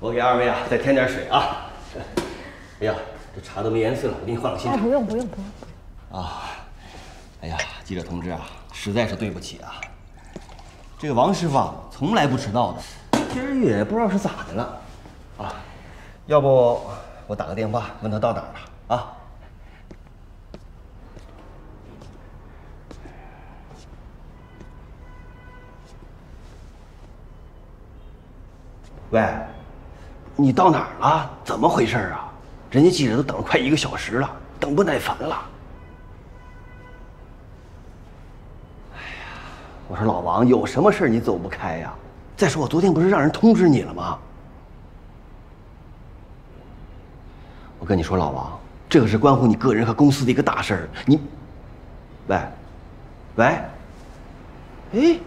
我给二位啊再添点水啊。哎呀，这茶都没颜色了，我给你换个新茶。不用。啊，哎呀，记者同志啊，实在是对不起啊。这个王师傅啊，从来不迟到的，今儿也不知道是咋的了啊。要不我打个电话问他到哪儿了啊？喂，你到哪儿了？怎么回事啊？人家记者都等了快1个小时了，等不耐烦了。哎呀，我说老王，有什么事你走不开呀？再说我昨天不是让人通知你了吗？我跟你说，老王，这可是关乎你个人和公司的一个大事儿。你，喂，哎。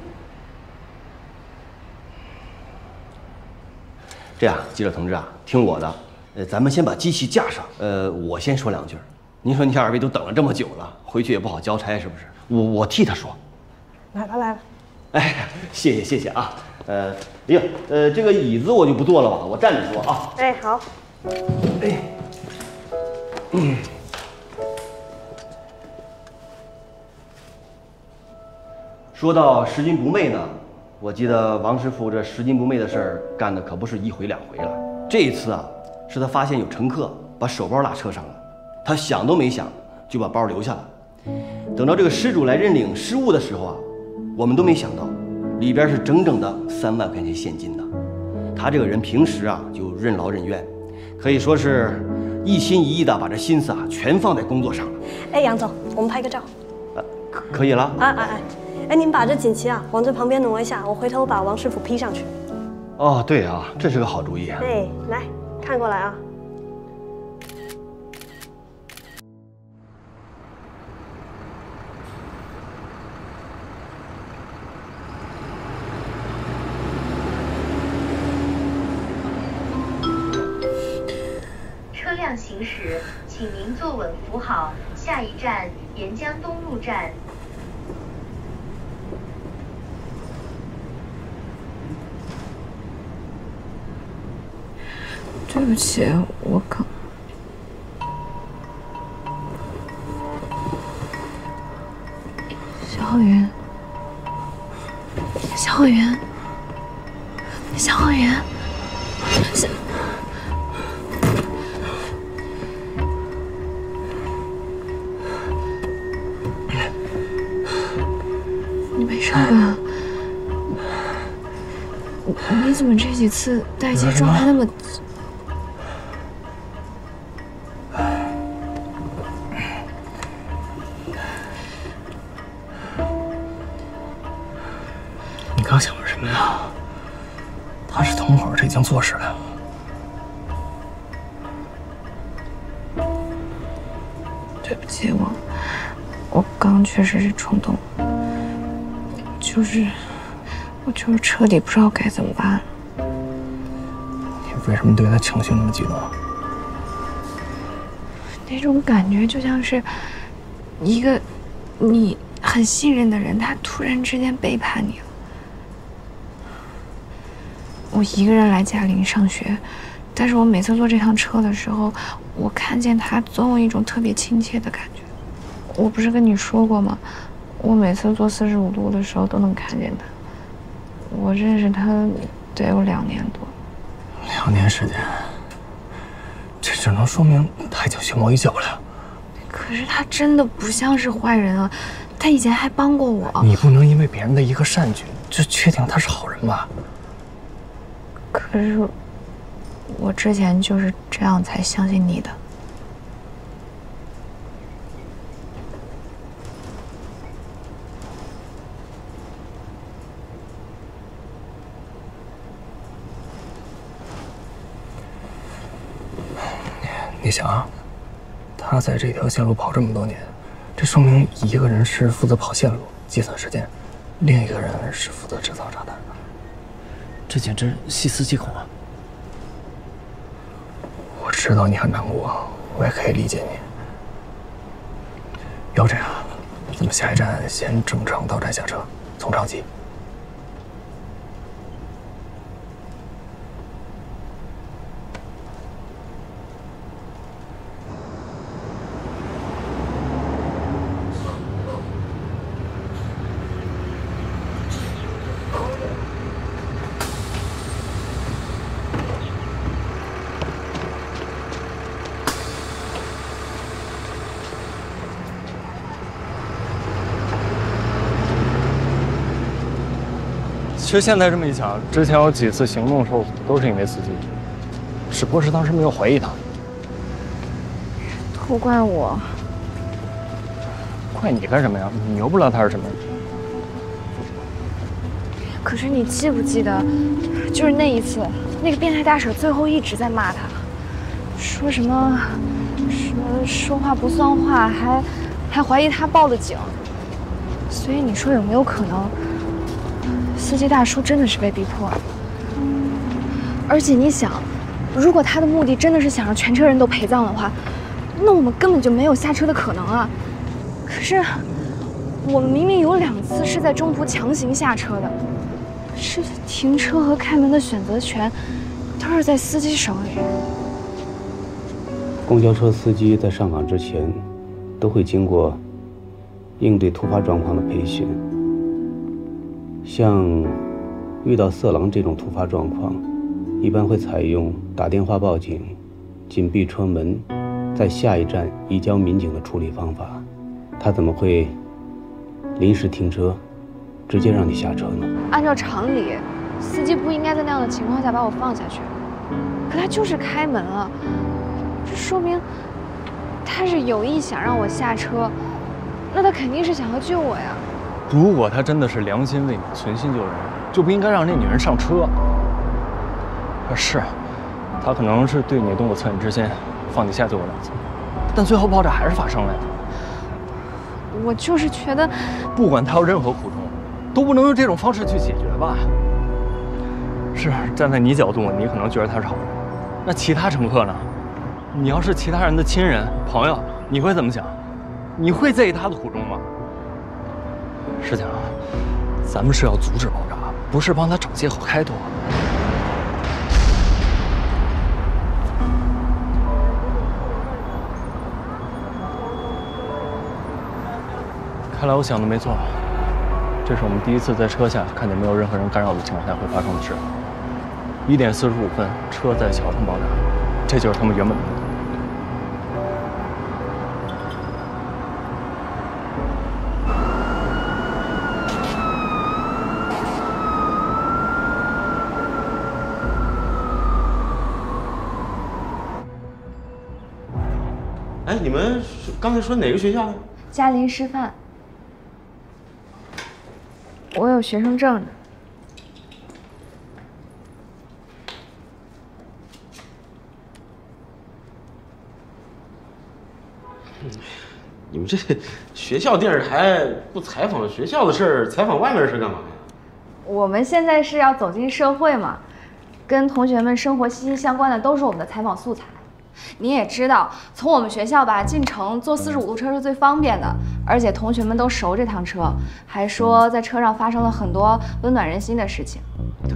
这样，记者同志啊，听我的，咱们先把机器架上。我先说2句。您说你二位都等了这么久了，回去也不好交差，是不是？我替他说。来了。哎，谢谢啊。哎呀，这个椅子我就不坐了吧，我站着说啊。哎，好。哎，说到拾金不昧呢。我记得王师傅这拾金不昧的事儿干的可不是1回2回了。这一次啊，是他发现有乘客把手包落车上了，他想都没想就把包留下了。等到这个失主来认领失物的时候啊，我们都没想到里边是整整的3万块钱现金呢。他这个人平时啊就任劳任怨，可以说是一心一意的把这心思啊全放在工作上了。哎，杨总，我们拍个照。可以了。哎，您把这锦旗啊往这旁边挪一下，我回头把王师傅 P 上去。哦，对啊，这是个好主意啊。哎，来看过来啊。车辆行驶，请您坐稳扶好。下一站沿江东路站。对不起，我刚……肖浩云，你没事吧？你怎么这几次待机状态那么……你刚想什么呀？他是同伙，这已经坐实了。对不起，我刚确实是冲动，我就是彻底不知道该怎么办。你为什么对他情绪那么激动？那种感觉就像是一个你很信任的人，他突然之间背叛你了。我一个人来嘉陵上学，但是我每次坐这趟车的时候，我看见他总有一种特别亲切的感觉。我不是跟你说过吗？我每次坐45度的时候都能看见他。我认识他得有2年多。2年时间，这只能说明他已经学魔一脚了。可是他真的不像是坏人啊，他以前还帮过我。你不能因为别人的一个善举，就确定他是好人吧？可是我之前就是这样才相信你的。你想啊，他在这条线路跑这么多年，这说明一个人是负责跑线路、计算时间，另一个人是负责制造炸弹。这简直细思极恐啊！我知道你很难过，我也可以理解你。要这样，咱们下一站先正常到站下车，从长计。其实现在这么一想，之前有几次行动受阻都是因为司机，只不过是当时没有怀疑他。都怪我。怪你干什么呀？你又不知道他是什么人。可是你记不记得，就是那一次，那个变态大婶最后一直在骂他，说什么说话不算话，还怀疑他报了警。所以你说有没有可能，司机大叔真的是被逼迫的？而且你想，如果他的目的真的是想让全车人都陪葬的话，那我们根本就没有下车的可能啊。可是我们明明有2次是在中途强行下车的，是停车和开门的选择权都是在司机手里。公交车司机在上岗之前，都会经过应对突发状况的培训。像遇到色狼这种突发状况，一般会采用打电话报警、紧闭车门，在下一站移交民警的处理方法。他怎么会临时停车，直接让你下车呢？按照常理，司机不应该在那样的情况下把我放下去，可他就是开门了，这说明他是有意想让我下车，那他肯定是想要救我呀。如果他真的是良心为你，存心救人，就不应该让那女人上车。是，他可能是对你动过恻隐之心，放你下救过2次，但最后爆炸还是发生了呀。我就是觉得，不管他有任何苦衷，都不能用这种方式去解决吧。是，站在你角度，你可能觉得他是好人，那其他乘客呢？你要是其他人的亲人、朋友，你会怎么想？你会在意他的苦衷吗？师强，咱们是要阻止爆炸，不是帮他找借口开脱。看来我想的没错，这是我们第一次在车下看见没有任何人干扰的情况下会发生的事。1点45分，车在桥上爆炸，这就是他们原本的目的。哎，你们刚才说哪个学校的？嘉林师范。我有学生证的。你们这学校电视台不采访学校的事儿，采访外面的事干嘛呀？我们现在是要走进社会嘛，跟同学们生活息息相关的都是我们的采访素材。你也知道，从我们学校吧进城坐45路车是最方便的，而且同学们都熟这趟车，还说在车上发生了很多温暖人心的事情。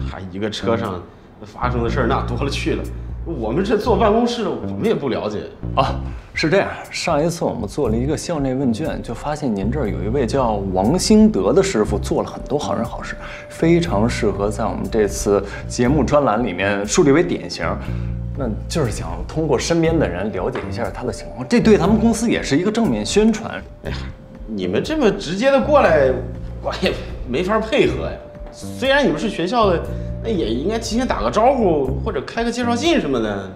还一个车上发生的事儿那多了去了，我们这坐办公室的，我们也不了解啊。是这样，上一次我们做了一个校内问卷，就发现您这儿有一位叫王兴德的师傅，做了很多好人好事，非常适合在我们这次节目专栏里面树立为典型。那就是想通过身边的人了解一下他的情况，这对咱们公司也是一个正面宣传。哎呀，你们这么直接的过来，我也没法配合呀。虽然你们是学校的，那也应该提前打个招呼，或者开个介绍信什么的。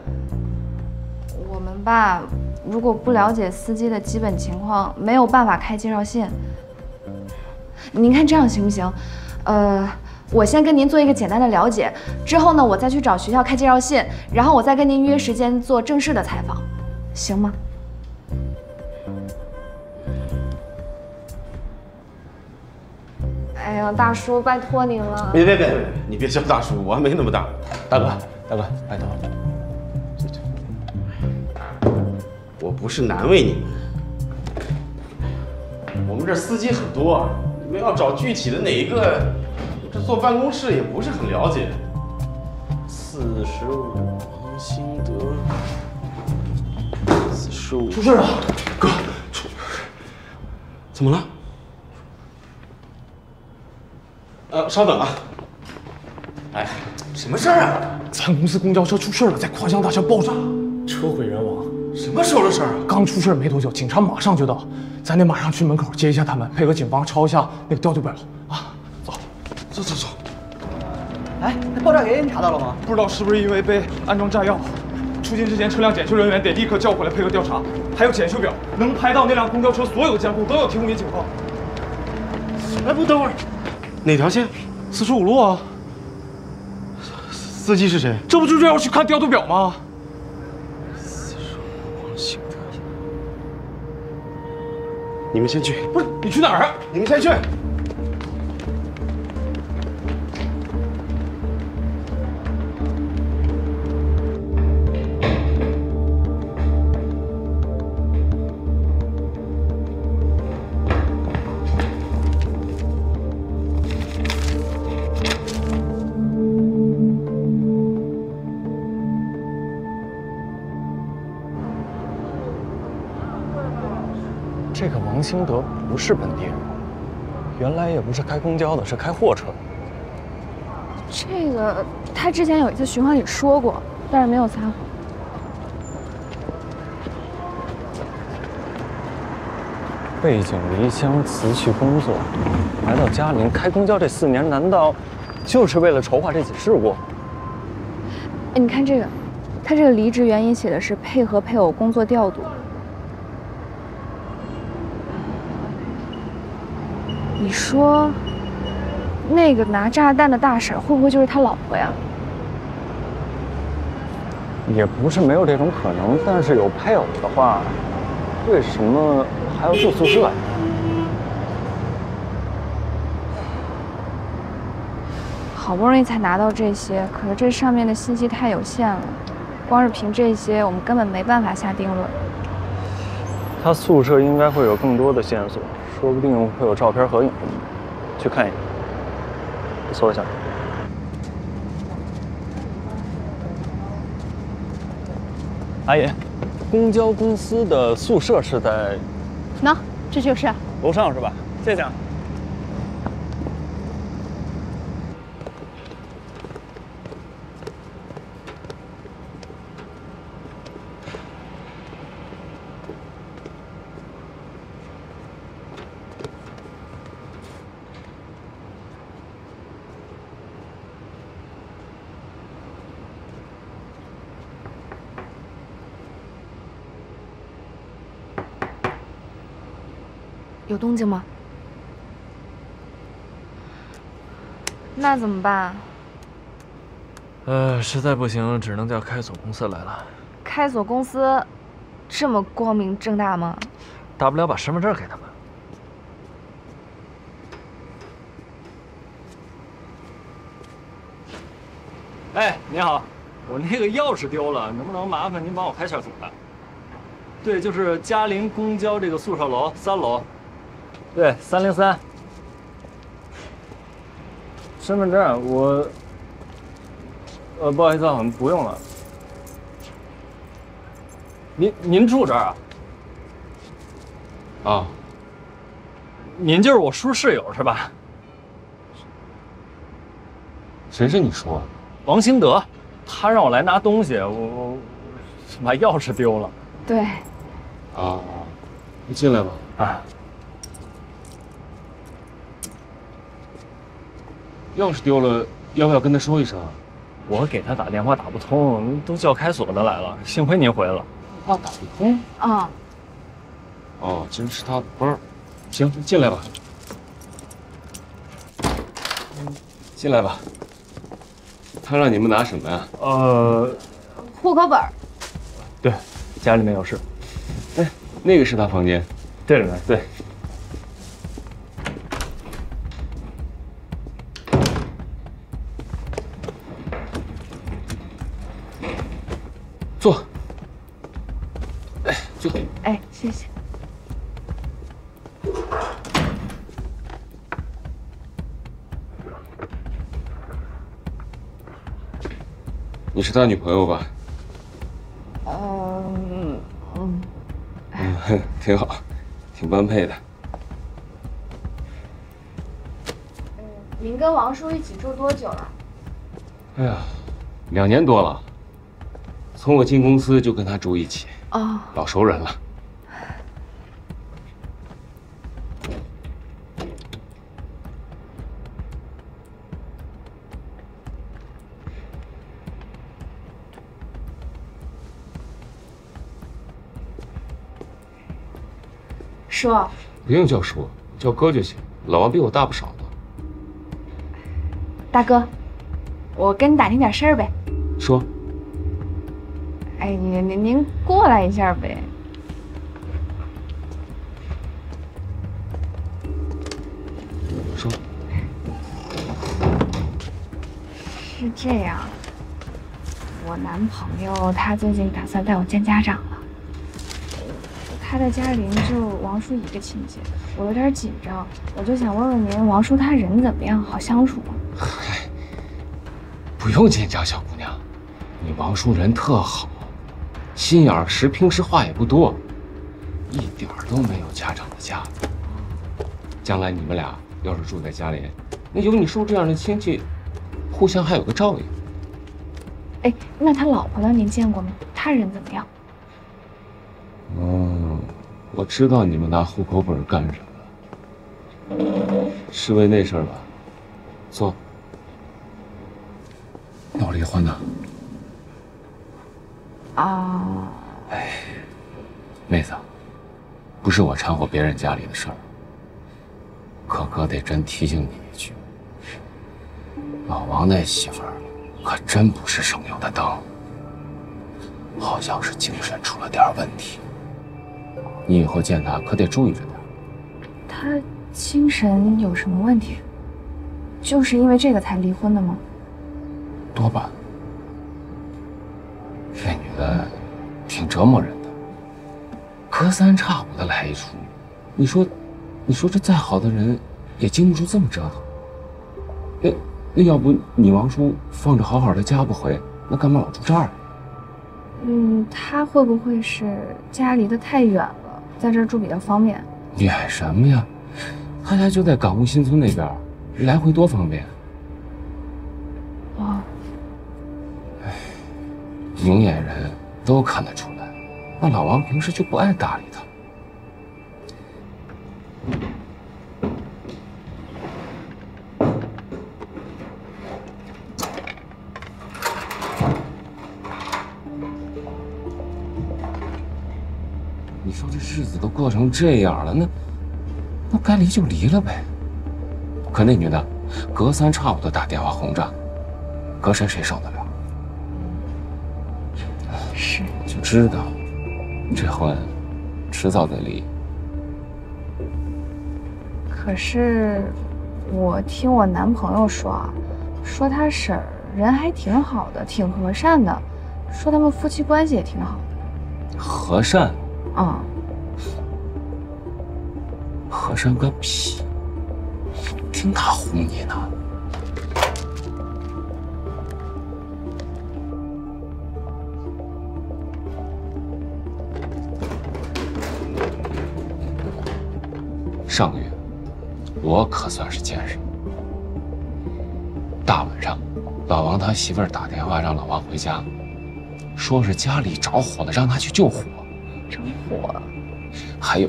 我们吧，如果不了解司机的基本情况，没有办法开介绍信。您看这样行不行？我先跟您做一个简单的了解，之后呢，我再去找学校开介绍信，然后我再跟您约时间做正式的采访，行吗？哎呀，大叔，拜托您了。别，你别叫大叔，我还没那么大。大哥，拜托。我不是难为你们，我们这司机很多，你们要找具体的哪一个？这坐办公室也不是很了解。45，王兴德，45。出事了，哥，怎么了？稍等啊。哎，什么事儿啊？咱公司公交车出事了，在跨江大桥爆炸，车毁人亡。什么时候的事儿啊？刚出事没多久，警察马上就到，咱得马上去门口接一下他们，配合警方抄一下那个调度表啊。走。哎，那爆炸原因查到了吗？不知道是不是因为被安装炸药。出境之前，车辆检修人员得立刻叫回来配合调查。还有检修表，能拍到那辆公交车所有的监控都要提供给警方。哎，不，等会儿，哪条线？45路啊。司机是谁？这不就是要去看调度表吗？王兴德，你们先去。不是，你去哪儿啊？你们先去。这个王兴德不是本地人，原来也不是开公交的，是开货车的。这个他之前有一次循环里说过，但是没有撒谎。背井离乡，辞去工作，来到嘉陵开公交这4年，难道就是为了筹划这起事故？哎，你看这个，他这个离职原因写的是配合配偶工作调度。你说，那个拿炸弹的大婶会不会就是他老婆呀？也不是没有这种可能，但是有配偶的话，为什么还要住宿舍呀？好不容易才拿到这些，可是这上面的信息太有限了，光是凭这些，我们根本没办法下定论。他宿舍应该会有更多的线索，说不定会有照片、合影什么的，去看一眼。搜一下。阿姨，公交公司的宿舍是在……喏，这就是。楼上是吧？谢谢啊。有动静吗？那怎么办？实在不行，只能叫开锁公司来了。开锁公司这么光明正大吗？大不了把身份证给他们。哎，你好，我那个钥匙丢了，能不能麻烦您帮我开下锁的？对，就是嘉陵公交这个宿舍楼3楼。对，303。身份证我，不好意思，好像不用了。您住这儿啊？啊。您就是我叔室友是吧？谁是你叔啊？王兴德，他让我来拿东西，我把钥匙丢了。对。啊，你进来吧。啊。钥匙丢了，要不要跟他说一声？我给他打电话打不通，都叫开锁的来了，幸亏您回了。电话打不通？啊。哦，真是他的班儿。行，进来吧。进来吧。他让你们拿什么呀？户口本。对，家里面有事。哎，那个是他房间。这里面对。坐。哎，坐。哎，谢谢。你是他女朋友吧？挺好，挺般配的。您跟王叔一起住多久了？哎呀，2年多了。从我进公司就跟他住一起。哦，老熟人了。叔，不用叫叔，叫哥就行。老王比我大不少的。大哥，我跟你打听点事儿呗。说。哎，您过来一下呗。说。是这样，我男朋友他最近打算带我见家长了。他的家邻就王叔一个亲戚，我有点紧张，我就想问问您，王叔他人怎么样，好相处吗？嗨，不用紧张，小姑娘，你王叔人特好，心眼儿实，平时话也不多，一点儿都没有家长的架子。将来你们俩要是住在家里，那有你叔这样的亲戚，互相还有个照应。哎，那他老婆呢？您见过吗？他人怎么样？哦，我知道你们拿户口本干什么了，是为那事儿吧？坐。闹离婚呢？啊。哎，妹子，不是我掺和别人家里的事儿，可哥得真提醒你一句，老王那媳妇儿可真不是省油的灯，好像是精神出了点问题。你以后见他可得注意着点。他精神有什么问题？就是因为这个才离婚的吗？多半。这女的挺折磨人的，隔三差五的来一出。你说这再好的人也经不住这么折腾。那要不你王叔放着好好的家不回，那干嘛老住这儿？他会不会是家离得太远了，在这儿住比较方便？远什么呀？他家就在港务新村那边，来回多方便。哦。哎，明眼人都看得出来，那老王平时就不爱搭理他。你说这日子都过成这样了，那该离就离了呗。可那女的隔三差五的打电话轰炸，搁谁受得了？是，就知道这婚迟早得离。可是我听我男朋友说啊，说他婶儿人还挺好的，挺和善的，说他们夫妻关系也挺好的。和善？嗯。和善个屁！听他唬你呢。上个月，我可算是见识了。大晚上，老王他媳妇儿打电话让老王回家，说是家里着火了，让他去救火。着火？还有，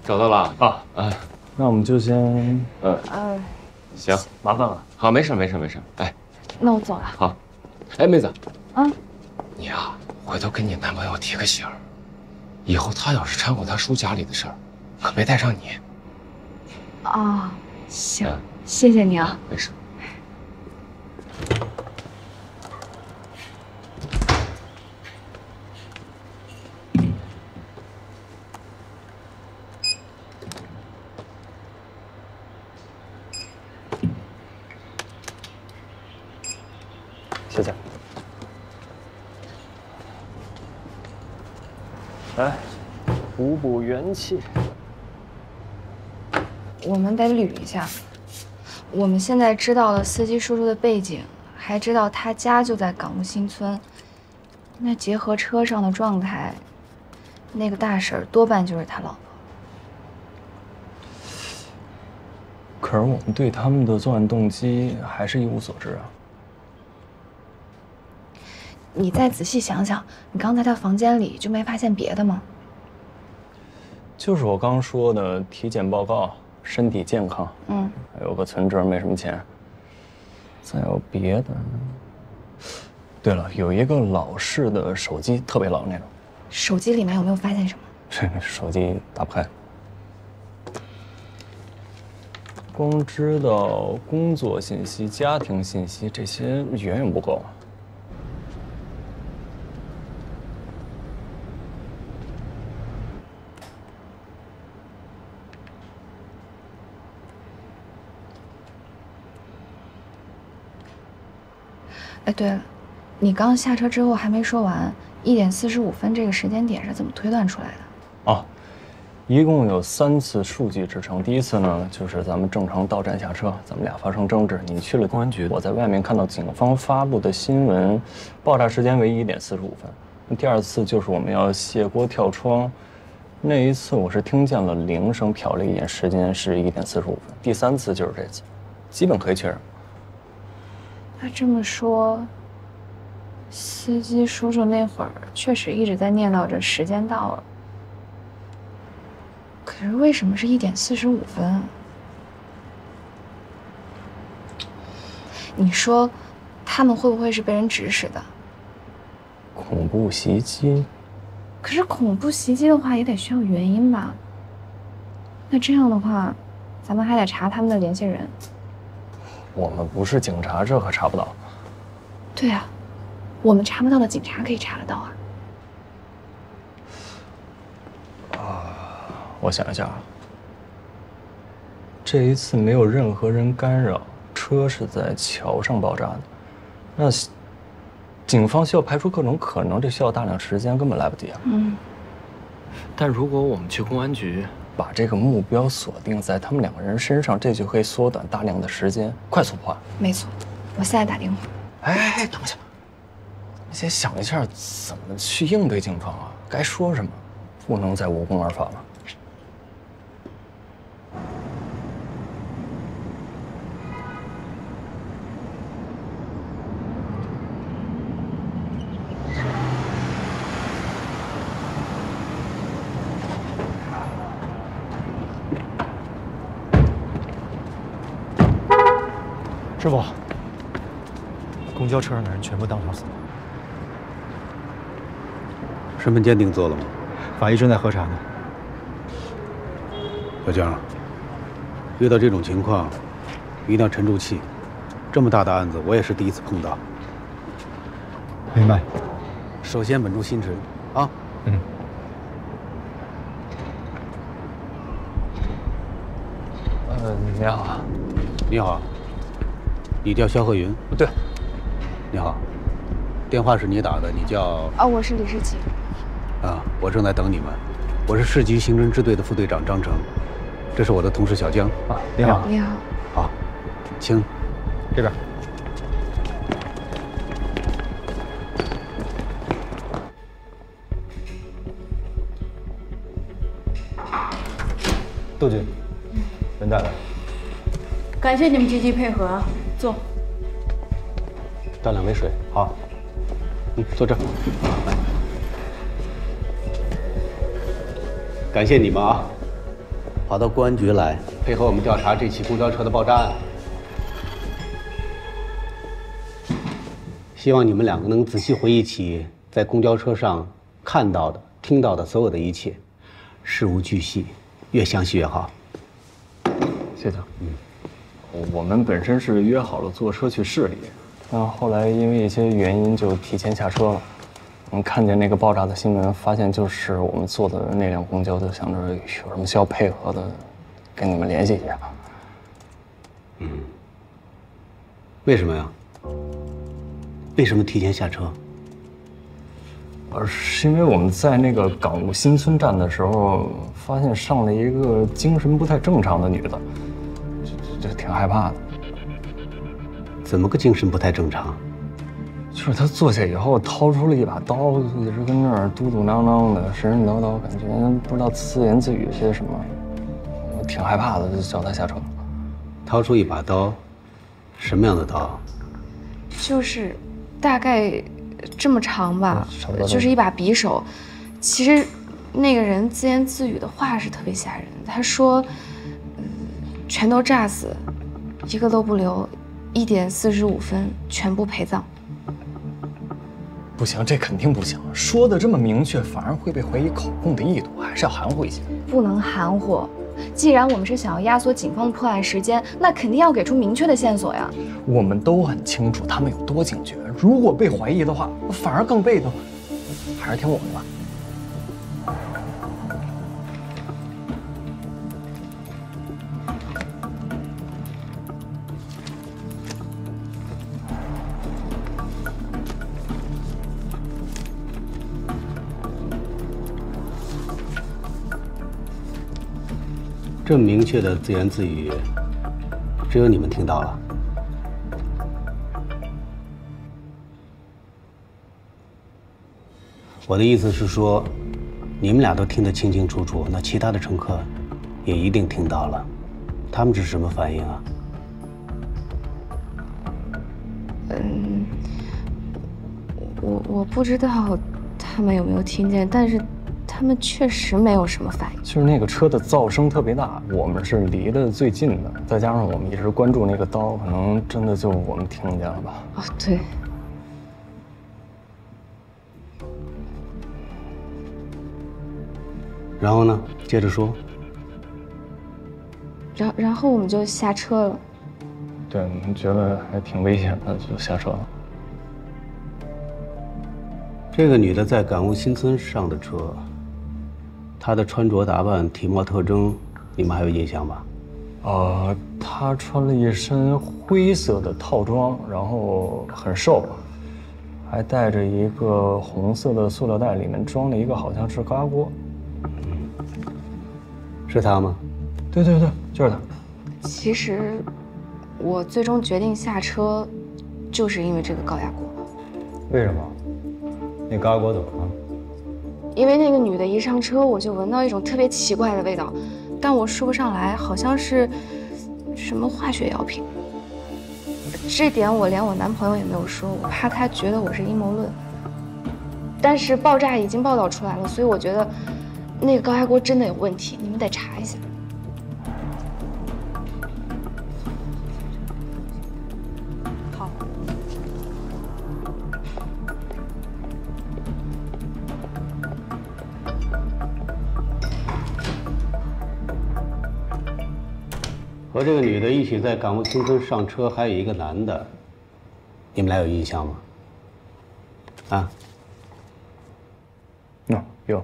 找到了啊！那我们就先……行，麻烦了。好，没事。哎，那我走了。好。哎，妹子，你呀，回头跟你男朋友提个醒儿，以后他要是掺和他叔家里的事儿，可别带上你。啊，行，谢谢你啊。没事。谢谢。来，补元气。我们得捋一下。我们现在知道了司机叔叔的背景，还知道他家就在港务新村。那结合车上的状态，那个大婶多半就是他老婆。可是我们对他们的作案动机还是一无所知啊。你再仔细想想，你刚才他房间里就没发现别的吗？就是我刚说的体检报告，身体健康，还有个存折，没什么钱。再有别的？对了，有一个老式的手机，特别老那种。手机里面有没有发现什么？这手机打不开。光知道工作信息、家庭信息这些远远不够。哎，对了，你刚下车之后还没说完，1点45分这个时间点是怎么推断出来的？哦，一共有3次数据支撑。第一次呢，就是咱们正常到站下车，咱们俩发生争执，你去了公安局，我在外面看到警方发布的新闻，爆炸时间为1点45分。第二次就是我们要卸锅跳窗，那一次我是听见了铃声，瞟了一眼时间是1点45分。第3次就是这次，基本可以确认。那这么说，司机叔叔那会儿确实一直在念叨着时间到了。可是为什么是1点45分啊？你说，他们会不会是被人指使的？恐怖袭击？可是恐怖袭击的话，也得需要原因吧？那这样的话，咱们还得查他们的联系人。我们不是警察，这可查不到。对啊，我们查不到的，警察可以查得到啊。我想一下，这一次没有任何人干扰，车是在桥上爆炸的。那警方需要排除各种可能，这需要大量时间，根本来不及啊。但如果我们去公安局，把这个目标锁定在他们2个人身上，这就可以缩短大量的时间，快速破案。没错，我现在打电话。哎，等一下，先想一下怎么去应对警方啊？该说什么？不能再无功而返了。师傅，公交车上的人全部当场死亡。身份鉴定做了吗？法医正在核查呢。小江，遇到这种情况，一定要沉住气。这么大的案子，我也是第一次碰到。明白。首先稳住心神，啊。你好。你好。你叫肖鹤云？对。你好，电话是你打的，你叫？我是李世奇。我正在等你们。我是市局刑侦支队的副队长张成，这是我的同事小江。你好。你好。好，请这边。杜军，人带来。感谢你们积极配合，坐。倒2杯水。好。坐这儿。来。感谢你们啊，跑到公安局来配合我们调查这起公交车的爆炸案。希望你们2个能仔细回忆起在公交车上看到的、听到的所有的一切，事无巨细，越详细越好。谢谢。我们本身是约好了坐车去市里，但后来因为一些原因就提前下车了。我们看见那个爆炸的新闻，发现就是我们坐的那辆公交，就想着有什么需要配合的，跟你们联系一下。为什么呀？为什么提前下车？是因为我们在那个港务新村站的时候，发现上了一个精神不太正常的女的，就挺害怕的。怎么个精神不太正常？就是她坐下以后掏出了一把刀，一直跟那儿嘟嘟囔囔的，神神叨叨，感觉不知道自言自语些什么，我挺害怕的，就叫她下车。掏出一把刀，什么样的刀？就是大概这么长吧，就是一把匕首。其实那个人自言自语的话是特别吓人的，他说：“全都炸死，一个都不留，1点45分全部陪葬。”不行，这肯定不行。说的这么明确，反而会被怀疑口供的意图，还是要含糊一些。不能含糊。既然我们是想要压缩警方的破案时间，那肯定要给出明确的线索呀。我们都很清楚他们有多警觉，如果被怀疑的话，反而更被动。还是听我的吧。这么明确的自言自语，只有你们听到了。我的意思是说，你们俩都听得清清楚楚，那其他的乘客也一定听到了，他们是什么反应啊？我不知道他们有没有听见，但是他们确实没有什么反应。就是那个车的噪声特别大，我们是离得最近的，再加上我们一直关注那个刀，可能真的就我们听见了吧？哦，对。然后呢？接着说。然后我们就下车了。对，我们觉得还挺危险的，就下车了。这个女的在感悟新村上的车，她的穿着打扮、体貌特征，你们还有印象吧？她穿了一身灰色的套装，然后很瘦，还带着一个红色的塑料袋，里面装了一个好像是高压锅。是她吗？对，就是她。其实，我最终决定下车，就是因为这个高压锅。为什么？那高压锅怎么了？因为那个女的一上车，我就闻到一种特别奇怪的味道，但我说不上来，好像是什么化学药品。这点我连我男朋友也没有说，我怕他觉得我是阴谋论。但是爆炸已经报道出来了，所以我觉得那个高压锅真的有问题，你们得查一下。好。和这个女的一起在感悟新村上车，还有一个男的，你们俩有印象吗？啊？有。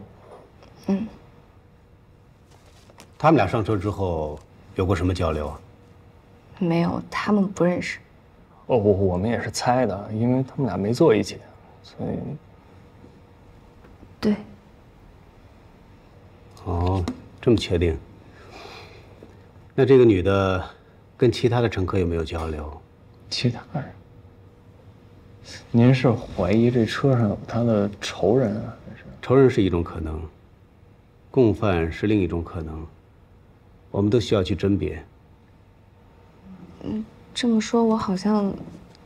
他们俩上车之后有过什么交流啊？没有，他们不认识。我们也是猜的，因为他们俩没坐一起，所以。对。哦，这么确定？那这个女的跟其他的乘客有没有交流？其他人？您是怀疑这车上有她的仇人啊？还是？仇人是一种可能，共犯是另一种可能，我们都需要去甄别。这么说，我好像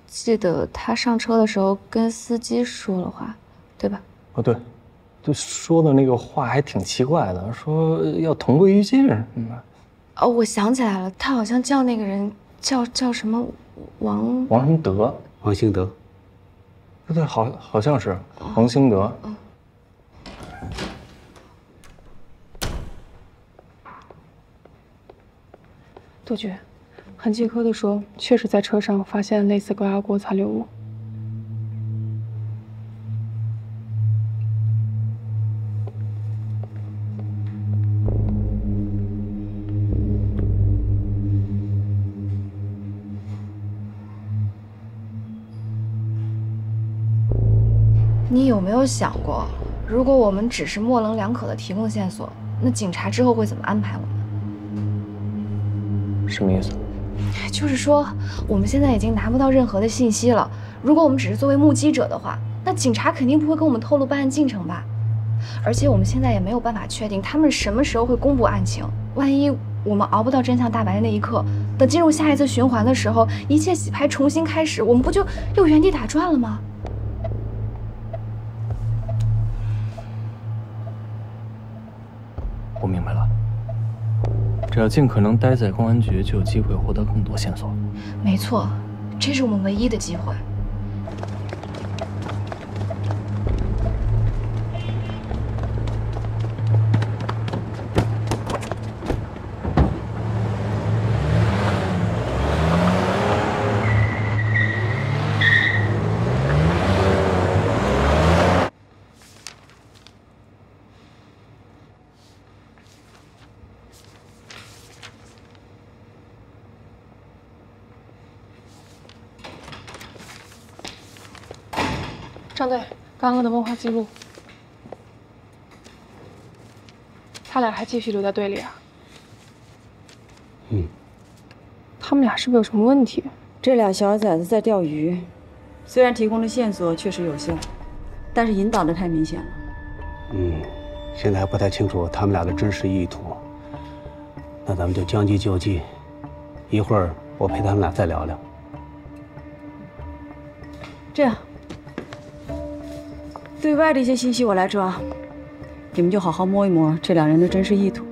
记得他上车的时候跟司机说了话，对吧？哦，对，就说的那个话还挺奇怪的，说要同归于尽。哦，我想起来了，他好像叫那个人叫什么王什么德，王兴德。对，好像是王兴德。杜鹃，痕迹科的说，确实在车上发现类似高压锅残留物。你有没有想过，如果我们只是模棱两可的提供线索，那警察之后会怎么安排我们？什么意思？就是说，我们现在已经拿不到任何的信息了。如果我们只是作为目击者的话，那警察肯定不会跟我们透露办案进程吧？而且我们现在也没有办法确定他们什么时候会公布案情。万一我们熬不到真相大白的那一刻，等进入下一次循环的时候，一切洗牌重新开始，我们不就又原地打转了吗？我明白了。只要尽可能待在公安局，就有机会获得更多线索。没错，这是我们唯一的机会。张队，刚刚的问话记录，他俩还继续留在队里啊？他们俩是不是有什么问题？这俩小崽子在钓鱼，虽然提供的线索确实有效，但是引导的太明显了。现在还不太清楚他们俩的真实意图。那咱们就将计就计，一会儿我陪他们俩再聊聊。这样，对外的一些信息我来抓，你们就好好摸一摸这两人的真实意图。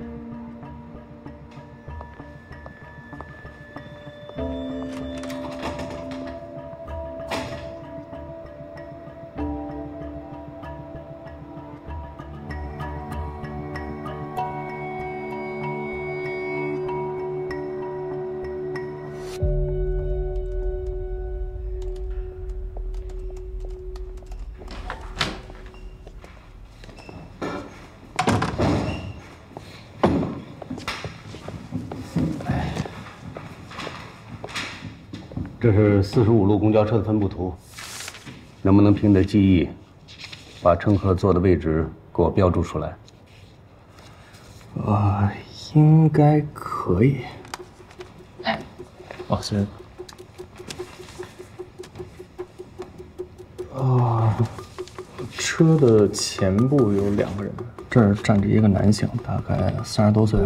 这是45路公交车的分布图，能不能凭你的记忆，把乘客坐的位置给我标注出来？应该可以。哦，谢谢。车的前部有2个人，这儿站着一个男性，大概30多岁，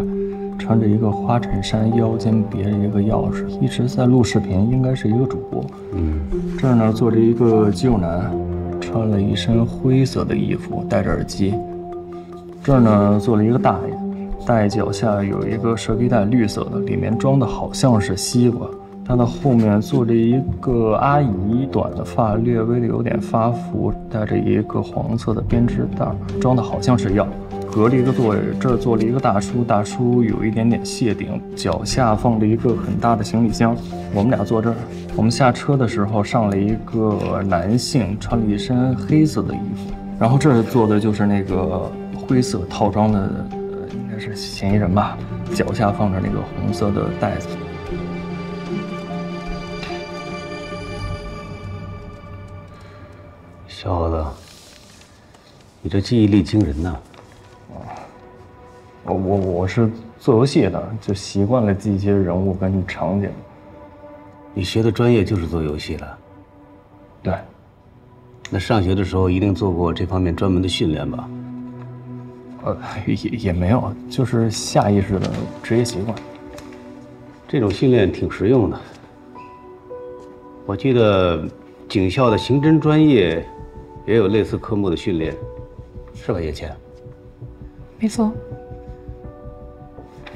穿着一个花衬衫，腰间别着一个钥匙，一直在录视频，应该是一个主播。这儿呢坐着一个肌肉男，穿了一身灰色的衣服，戴着耳机。这儿呢坐了一个大爷，大爷脚下有一个蛇皮袋，绿色的，里面装的好像是西瓜。他的后面坐着一个阿姨，短的发，略微的有点发福，带着一个黄色的编织袋，装的好像是药。隔了一个座位，这儿坐了一个大叔，大叔有一点点谢顶，脚下放着一个很大的行李箱。我们俩坐这儿，我们下车的时候上了一个男性，穿了一身黑色的衣服，然后这儿坐的就是那个灰色套装的，应该是嫌疑人吧，脚下放着那个红色的袋子。小伙子，你这记忆力惊人呐！我是做游戏的，就习惯了记一些人物跟场景。你学的专业就是做游戏的？对。那上学的时候一定做过这方面专门的训练吧？也没有，就是下意识的职业习惯。这种训练挺实用的。我记得警校的刑侦专业也有类似科目的训练，是吧，叶倩？没错。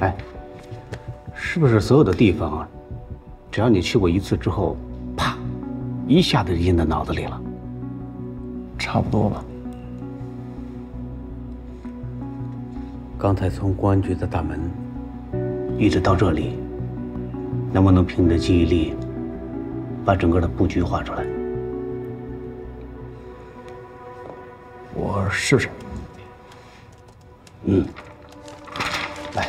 哎，是不是所有的地方啊，只要你去过一次之后，啪，一下子就印在脑子里了？差不多吧。刚才从公安局的大门一直到这里，能不能凭你的记忆力把整个的布局画出来？我试试。来，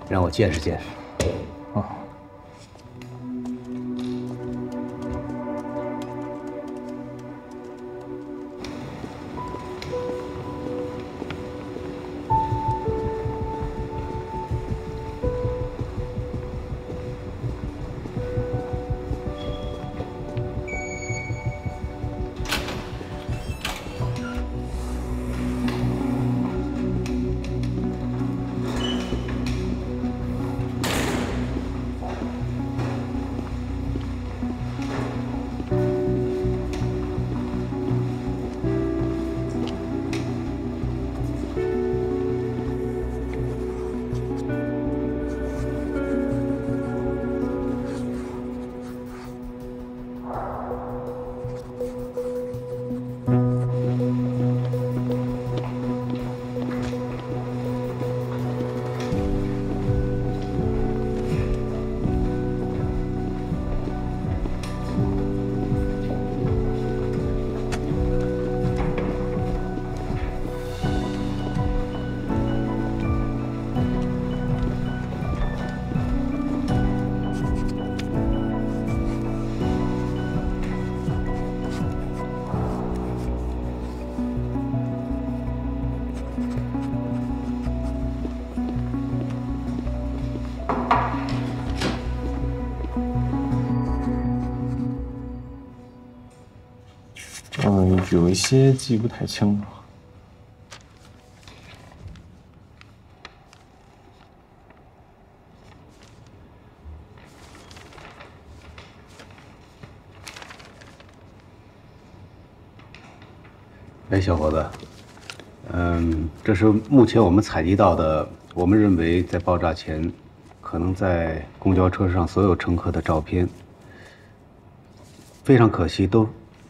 让我见识见识。有一些记不太清了。哎，小伙子，这是目前我们采集到的，我们认为在爆炸前，可能在公交车上所有乘客的照片。非常可惜，都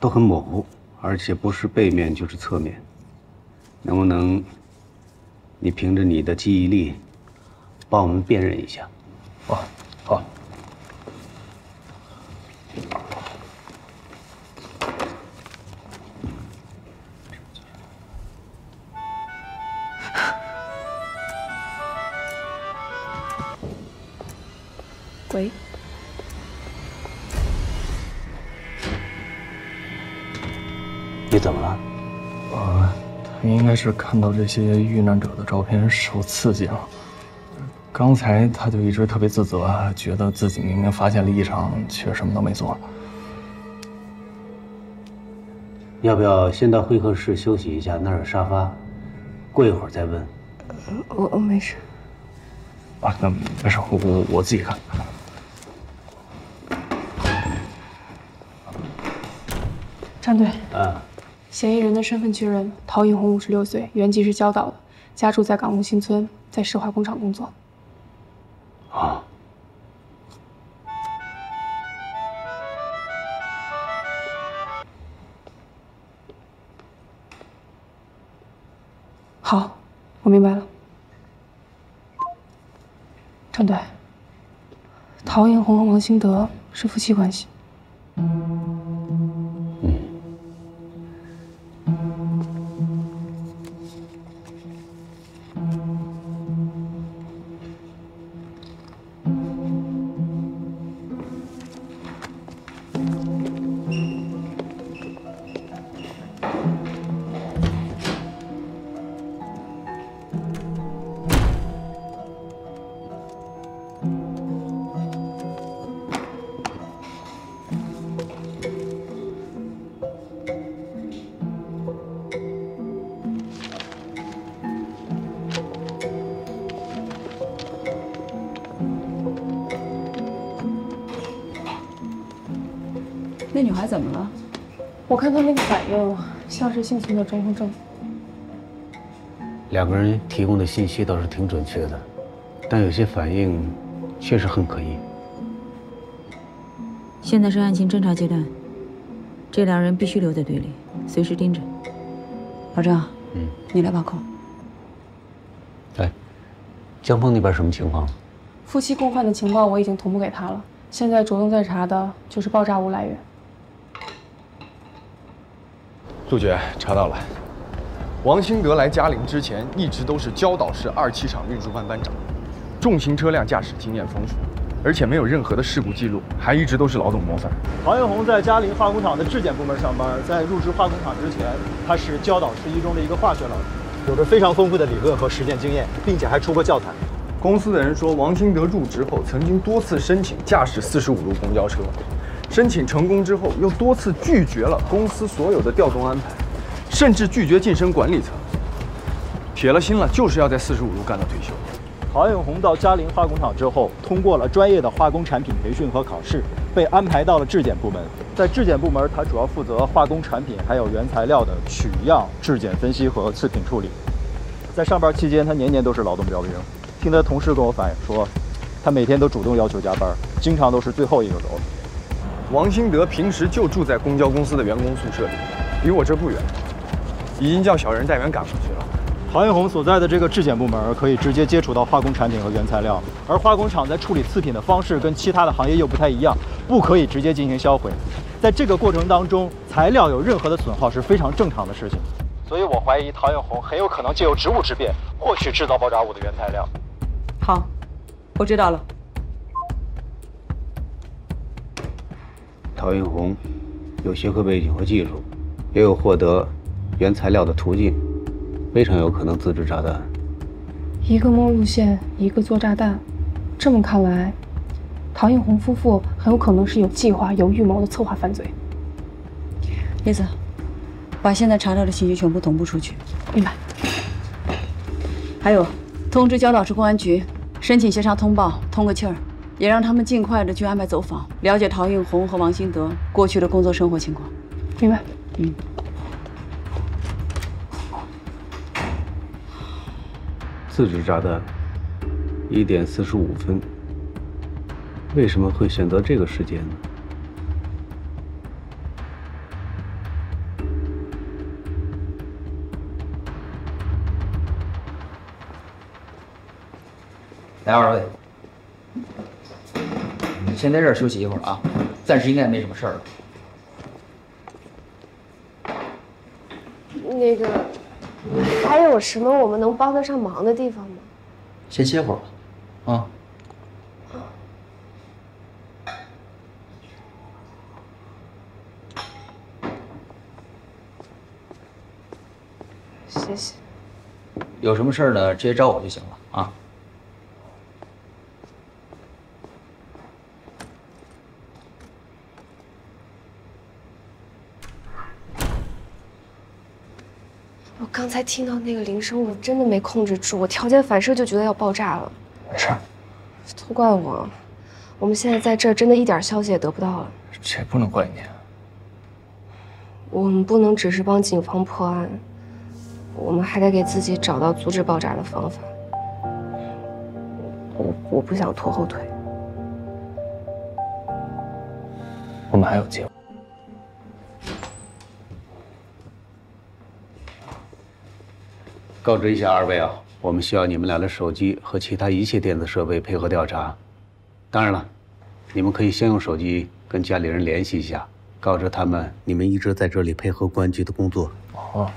很模糊，而且不是背面就是侧面。能不能你凭着你的记忆力，帮我们辨认一下？好。喂，你怎么了？他应该是看到这些遇难者的照片受刺激了。刚才他就一直特别自责，觉得自己明明发现了异常，却什么都没做。要不要先到会客室休息一下？那儿有沙发，过一会儿再问。我没事。啊，那没事，我自己看。战队，嫌疑人的身份确认：陶映红，56岁，原籍是礁岛的，家住在港务新村，在石化工厂工作。啊。好，我明白了。战队，陶映红和王兴德是夫妻关系。那女孩怎么了？我看她那个反应像是幸存者综合症。两个人提供的信息倒是挺准确的，但有些反应确实很可疑。现在是案情侦查阶段，这两人必须留在队里，随时盯着。老张，你来把控。哎，江峰那边什么情况？夫妻共犯的情报我已经同步给他了，现在着重在查的就是爆炸物来源。杜绝查到了，王兴德来嘉陵之前一直都是礁岛市2期厂运输班班长，重型车辆驾驶经验丰富，而且没有任何的事故记录，还一直都是劳动模范。陶映红在嘉陵化工厂的质检部门上班，在入职化工厂之前，他是礁岛市一中的一个化学老师，有着非常丰富的理论和实践经验，并且还出过教材。公司的人说，王兴德入职后曾经多次申请驾驶45路公交车，申请成功之后又多次拒绝了公司所有的调动安排，甚至拒绝晋升管理层。铁了心了，就是要在45路干到退休。陶映红到嘉陵化工厂之后，通过了专业的化工产品培训和考试，被安排到了质检部门。在质检部门，他主要负责化工产品还有原材料的取样、质检分析和次品处理。在上班期间，他年年都是劳动标兵。听他同事跟我反映说，他每天都主动要求加班，经常都是最后一个走。王兴德平时就住在公交公司的员工宿舍里，离我这不远，已经叫小人带员赶过去了。陶映红所在的这个质检部门可以直接接触到化工产品和原材料，而化工厂在处理次品的方式跟其他的行业又不太一样，不可以直接进行销毁。在这个过程当中，材料有任何的损耗是非常正常的事情。所以我怀疑陶映红很有可能借由职务之便获取制造爆炸物的原材料。好，我知道了。陶映红有学科背景和技术，也有获得原材料的途径，非常有可能自制炸弹。一个摸路线，一个做炸弹，这么看来，陶映红夫妇很有可能是有计划、有预谋的策划犯罪。叶子，把现在查到的信息全部同步出去。明白。还有，通知交岛市公安局，申请协查通报，通个气儿，也让他们尽快的去安排走访，了解陶映红和王兴德过去的工作生活情况。明白。自制炸弹，1点45分。为什么会选择这个时间呢？来，2位，先在这儿休息一会儿啊，暂时应该没什么事儿了。那个，还有什么我们能帮得上忙的地方吗？先歇会儿吧，啊。谢谢。有什么事儿呢，直接找我就行了啊。我刚才听到那个铃声，我真的没控制住，我条件反射就觉得要爆炸了。没事，都怪我，我们现在在这儿真的一点消息也得不到了。这不能怪你。我们不能只是帮警方破案，我们还得给自己找到阻止爆炸的方法。我不想拖后腿。我们还有机会。告知一下2位啊，我们需要你们俩的手机和其他一切电子设备配合调查。当然了，你们可以先用手机跟家里人联系一下，告知他们你们一直在这里配合公安局的工作。哦。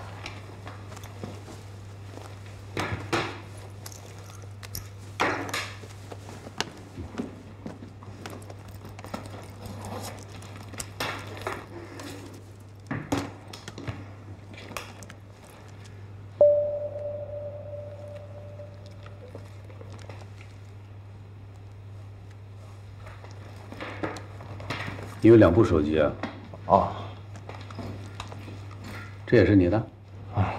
你有2部手机啊？哦，这也是你的？啊。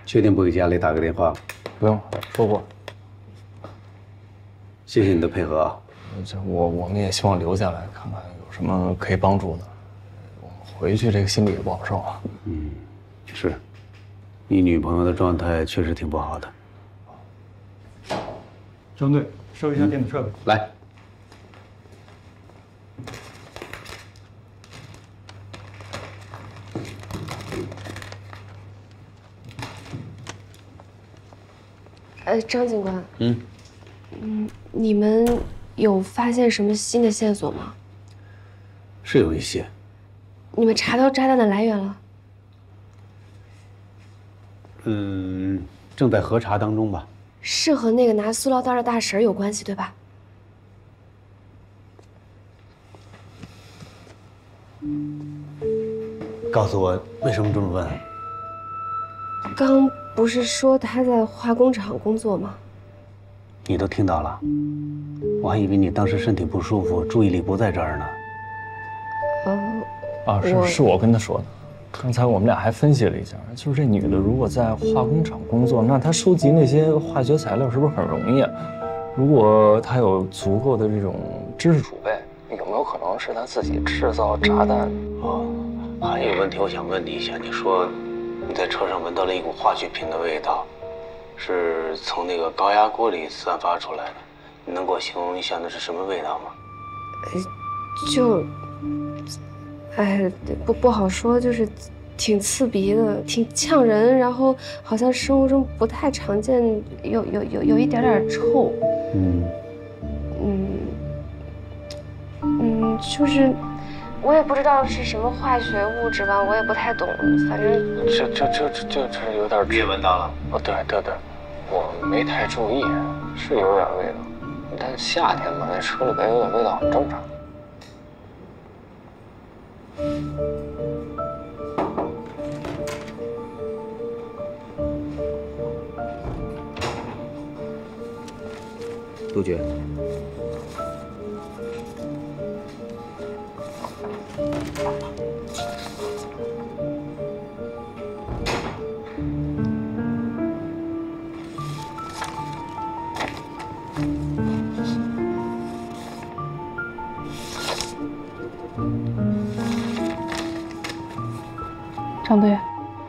确定不给家里打个电话？不用，说过。谢谢你的配合啊。我们也希望留下来看看有什么可以帮助的。我们回去这个心里也不好受啊。是，你女朋友的状态确实挺不好的。张队，收一下电子设备。来。张警官。你们有发现什么新的线索吗？是有一些。你们查到炸弹的来源了？正在核查当中吧。是和那个拿塑料袋的大婶有关系，对吧？告诉我为什么这么问？刚不是说他在化工厂工作吗？你都听到了，我还以为你当时身体不舒服，注意力不在这儿呢。是我跟他说的。刚才我们俩还分析了一下，就是这女的如果在化工厂工作，那她收集那些化学材料是不是很容易啊？如果她有足够的这种知识储备，有没有可能是她自己制造炸弹？还有问题我想问你一下，你说你在车上闻到了一股化学品的味道，是从那个高压锅里散发出来的，你能给我形容一下那是什么味道吗？不好说，就是挺刺鼻的，挺呛人，然后好像生活中不太常见，有一点点臭。就是我也不知道是什么化学物质吧，我也不太懂，反正这有点。你也闻到了？对，我没太注意，是有点味道，但夏天嘛，那车里边有点味道很正常。杜鹃，张队，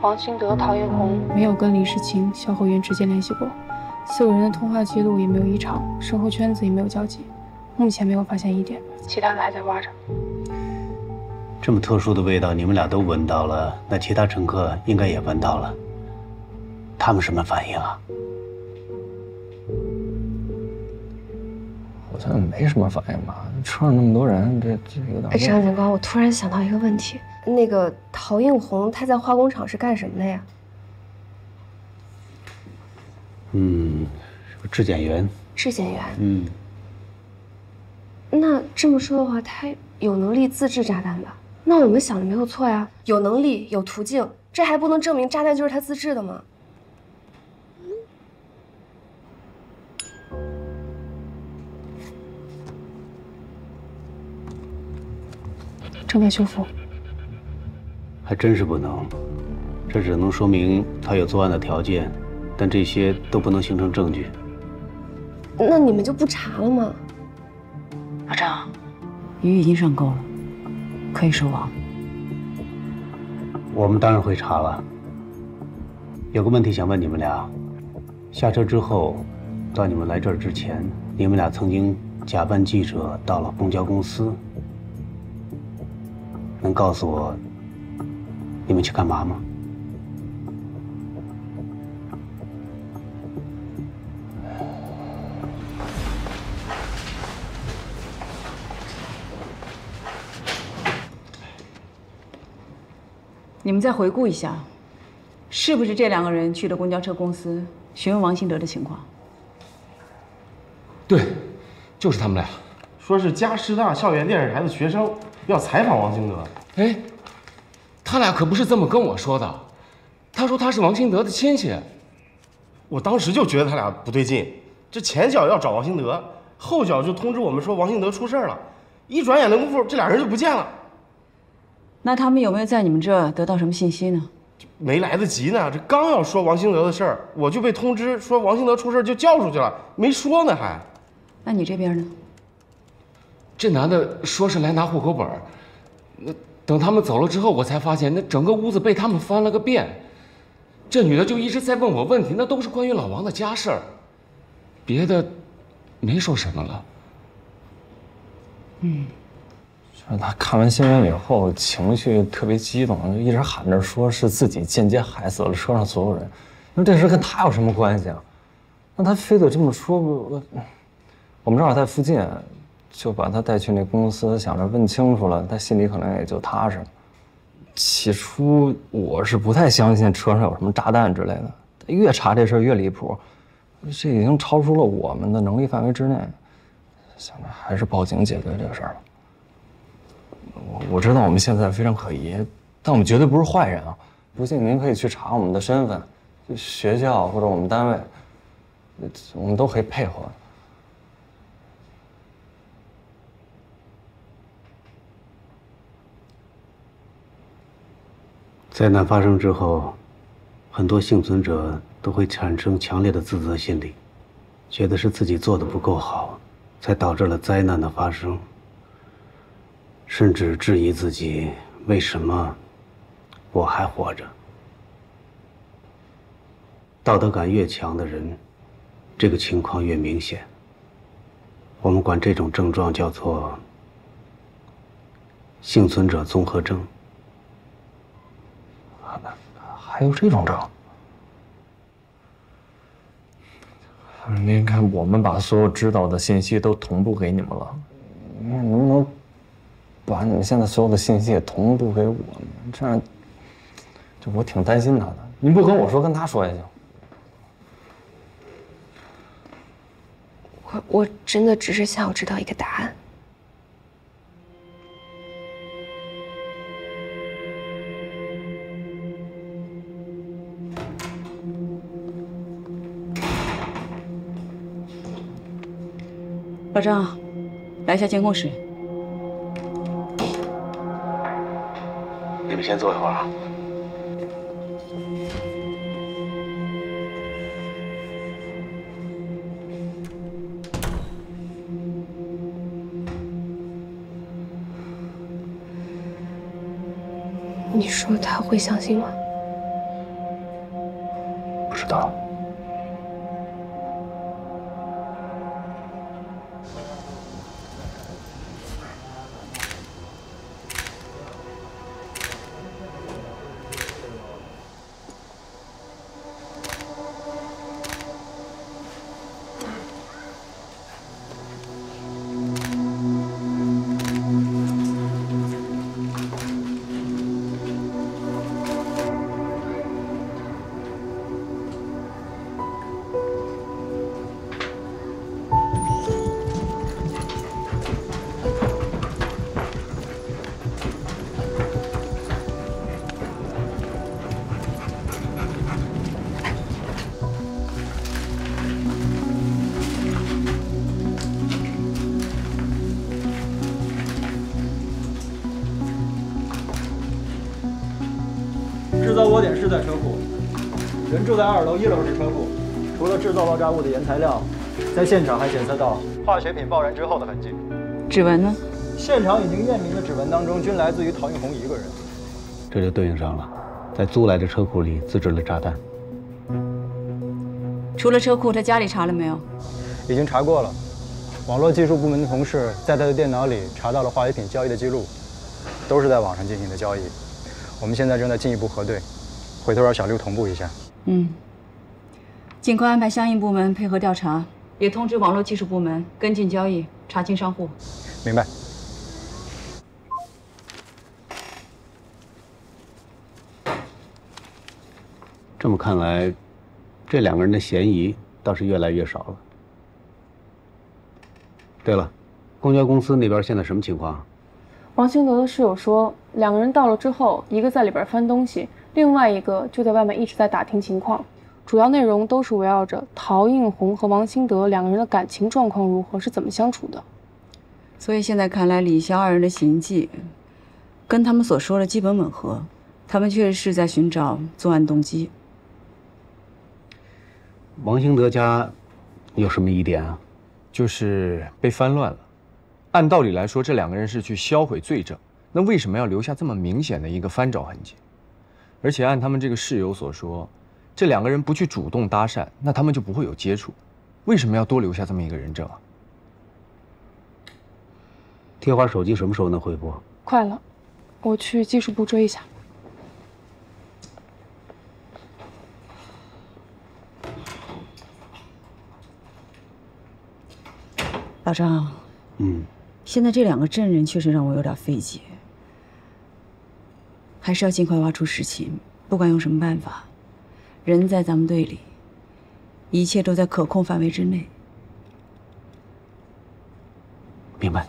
王兴德、陶映红没有跟李世清、肖厚元直接联系过，4个人的通话记录也没有异常，生活圈子也没有交集，目前没有发现疑点，其他的还在挖着。这么特殊的味道，你们俩都闻到了，那其他乘客应该也闻到了，他们什么反应啊？好像没什么反应吧？车上那么多人，这有点……张警官，我突然想到一个问题，那个陶映红他在化工厂是干什么的呀？是个质检员。质检员。那这么说的话，他有能力自制炸弹吧？那我们想的没有错呀，有能力，有途径，这还不能证明炸弹就是他自制的吗？正在修复。还真是不能，这只能说明他有作案的条件，但这些都不能形成证据。那你们就不查了吗？老张，鱼已经上钩了，可以收网。我们当然会查了。有个问题想问你们俩：下车之后，到你们来这儿之前，你们俩曾经假扮记者到了公交公司，能告诉我你们去干嘛吗？你们再回顾一下，是不是这2个人去了公交车公司询问王兴德的情况？对，就是他们俩，说是加师大校园电视台的学生要采访王兴德。哎，他俩可不是这么跟我说的，他说他是王兴德的亲戚。我当时就觉得他俩不对劲，这前脚要找王兴德，后脚就通知我们说王兴德出事了，一转眼的功夫，这俩人就不见了。那他们有没有在你们这儿得到什么信息呢？没来得及呢，这刚要说王兴德的事儿，我就被通知说王兴德出事就叫出去了，没说呢还。那你这边呢？这男的说是来拿户口本，那等他们走了之后，我才发现那整个屋子被他们翻了个遍。这女的就一直在问我问题，那都是关于老王的家事儿，别的没说什么了。就是他看完新闻以后，情绪特别激动，就一直喊着说是自己间接害死了车上所有人。那这事跟他有什么关系啊？那他非得这么说，我们正好在附近，就把他带去那公司，想着问清楚了，他心里可能也就踏实了。起初我是不太相信车上有什么炸弹之类的，越查这事儿越离谱，这已经超出了我们的能力范围之内。想着还是报警解决这个事儿吧。我知道我们现在非常可疑，但我们绝对不是坏人啊！不信您可以去查我们的身份，学校或者我们单位，我们都可以配合。灾难发生之后，很多幸存者都会产生强烈的自责心理，觉得是自己做的不够好，才导致了灾难的发生。甚至质疑自己为什么我还活着。道德感越强的人，这个情况越明显。我们管这种症状叫做幸存者综合症。还有这种症？您看，我们把所有知道的信息都同步给你们了，你能不能把你们现在所有的信息也同步给我们？这样，就我挺担心他的。您不跟我说，跟他说也行。我真的只是想要知道一个答案。老张，来一下监控室。你们先坐一会儿啊。你说他会相信吗？不知道。制造窝点是在车库，人住在2楼1楼是车库。除了制造爆炸物的原材料，在现场还检测到化学品爆燃之后的痕迹。指纹呢？现场已经验明的指纹当中，均来自于陶映红一个人。这就对应上了，在租来的车库里自制了炸弹。除了车库，他家里查了没有？已经查过了，网络技术部门的同事在他的电脑里查到了化学品交易的记录，都是在网上进行的交易。我们现在正在进一步核对，回头让小六同步一下。尽快安排相应部门配合调查，也通知网络技术部门跟进交易，查清商户。明白。这么看来，这2个人的嫌疑倒是越来越少了。对了，公交公司那边现在什么情况？王兴德的室友说，2个人到了之后，一个在里边翻东西，另外一个就在外面一直在打听情况，主要内容都是围绕着陶映红和王兴德2个人的感情状况如何，是怎么相处的。所以现在看来，李潇2人的行迹跟他们所说的基本吻合，他们确实是在寻找作案动机。王兴德家有什么疑点啊？就是被翻乱了。按道理来说，这2个人是去销毁罪证，那为什么要留下这么明显的一个翻找痕迹？而且按他们这个室友所说，这2个人不去主动搭讪，那他们就不会有接触。为什么要多留下这么一个人证啊？贴花手机什么时候能回拨？快了，我去技术部追一下。老张，现在这2个证人确实让我有点费解，还是要尽快挖出实情。不管用什么办法，人在咱们队里，一切都在可控范围之内。明白。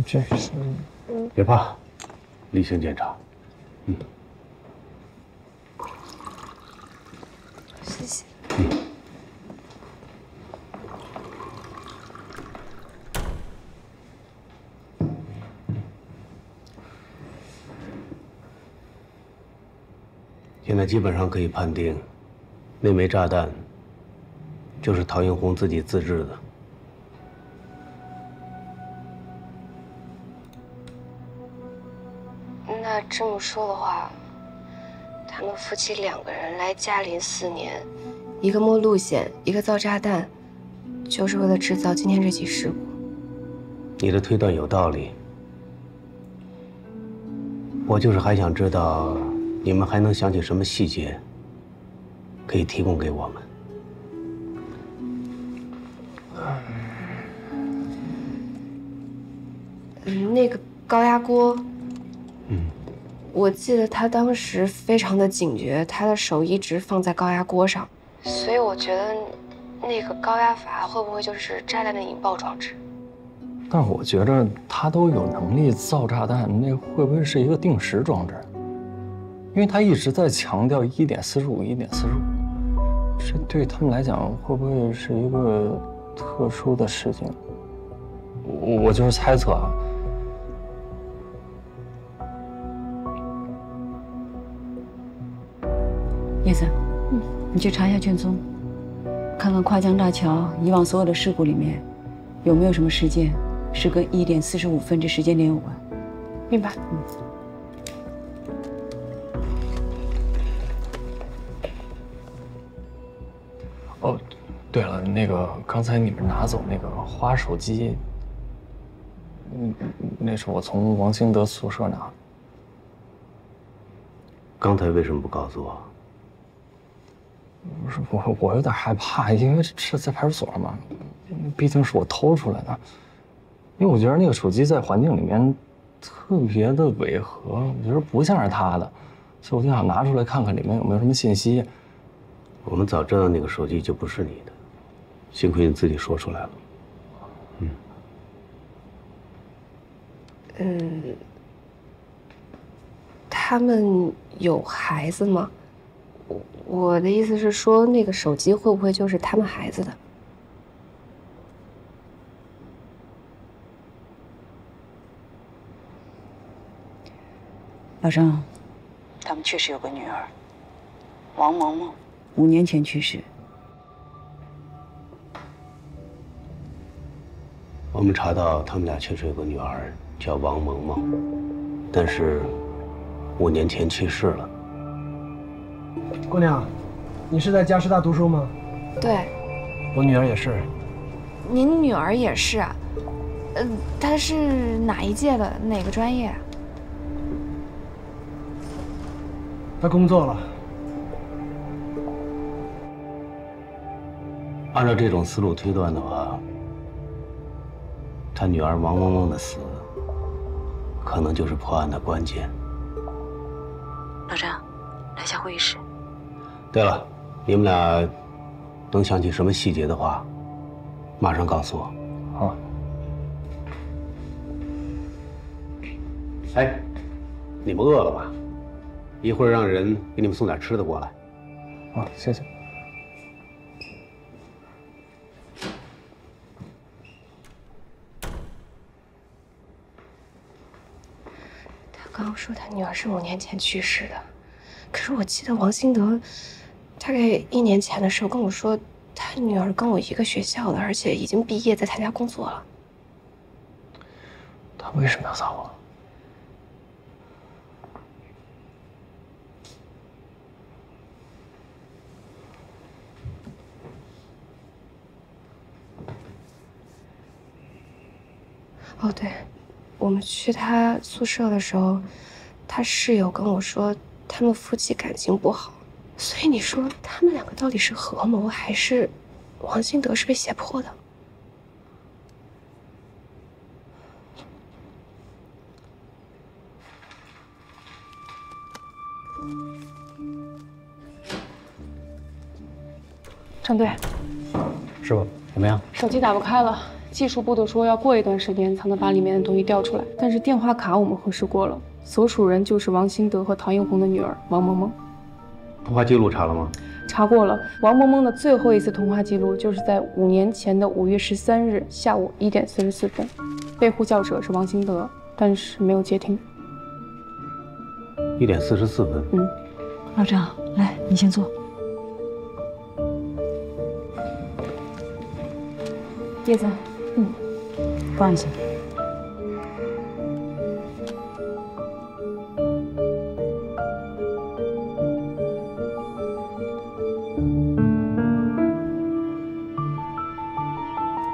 这是，别怕，例行检查。谢谢。现在基本上可以判定，那枚炸弹就是陶映红自己自制的。那这么说的话，他们夫妻2个人来嘉林4年，一个摸路线，一个造炸弹，就是为了制造今天这起事故。你的推断有道理，我就是还想知道你们还能想起什么细节，可以提供给我们。那个高压锅，我记得他当时非常的警觉，他的手一直放在高压锅上，所以我觉得那个高压阀会不会就是炸弹的引爆装置？但是我觉着他都有能力造炸弹，那会不会是一个定时装置？因为他一直在强调1.45，1.45，这对他们来讲会不会是一个特殊的事情？我就是猜测啊。叶子，你去查一下卷宗，看看跨江大桥以往所有的事故里面，有没有什么事件是跟1:45这时间点有关。明白。哦，对了，那个刚才你们拿走那个花手机，那是我从王兴德宿舍拿的。刚才为什么不告诉我？不是我有点害怕，因为是在派出所嘛，毕竟是我偷出来的。因为我觉得那个手机在环境里面特别的违和，我觉得不像是他的，所以我就想拿出来看看里面有没有什么信息。我们早知道那个手机就不是你的，幸亏你自己说出来了。他们有孩子吗？我的意思是说，那个手机会不会就是他们孩子的？老张，他们确实有个女儿，王萌萌，5年前去世。我们查到他们俩确实有个女儿叫王萌萌，但是5年前去世了。姑娘，你是在加师大读书吗？对，我女儿也是。您女儿也是啊？她是哪一届的？哪个专业？她工作了。按照这种思路推断的话，他女儿王萌萌的死，可能就是破案的关键。老张，来下会议室。对了，你们俩能想起什么细节的话，马上告诉我。好。哎，你们饿了吧？一会儿让人给你们送点吃的过来。啊，谢谢。他刚刚说他女儿是5年前去世的，可是我记得王兴德大概1年前的时候跟我说，他女儿跟我一个学校的，而且已经毕业，在他家工作了。他为什么要撒谎？哦，对，我们去他宿舍的时候，他室友跟我说，他们夫妻感情不好。所以你说他们两个到底是合谋，还是王兴德是被胁迫的？张队，师傅，怎么样？手机打不开了，技术部的说要过一段时间才能把里面的东西调出来。但是电话卡我们核实过了，所属人就是王兴德和陶映红的女儿王萌萌。通话记录查了吗？查过了，王萌萌的最后一次通话记录就是在5年前的5月13日下午1点44分，被呼叫者是王兴德，但是没有接听。1点44分。老张，来，你先坐。叶子，放一下。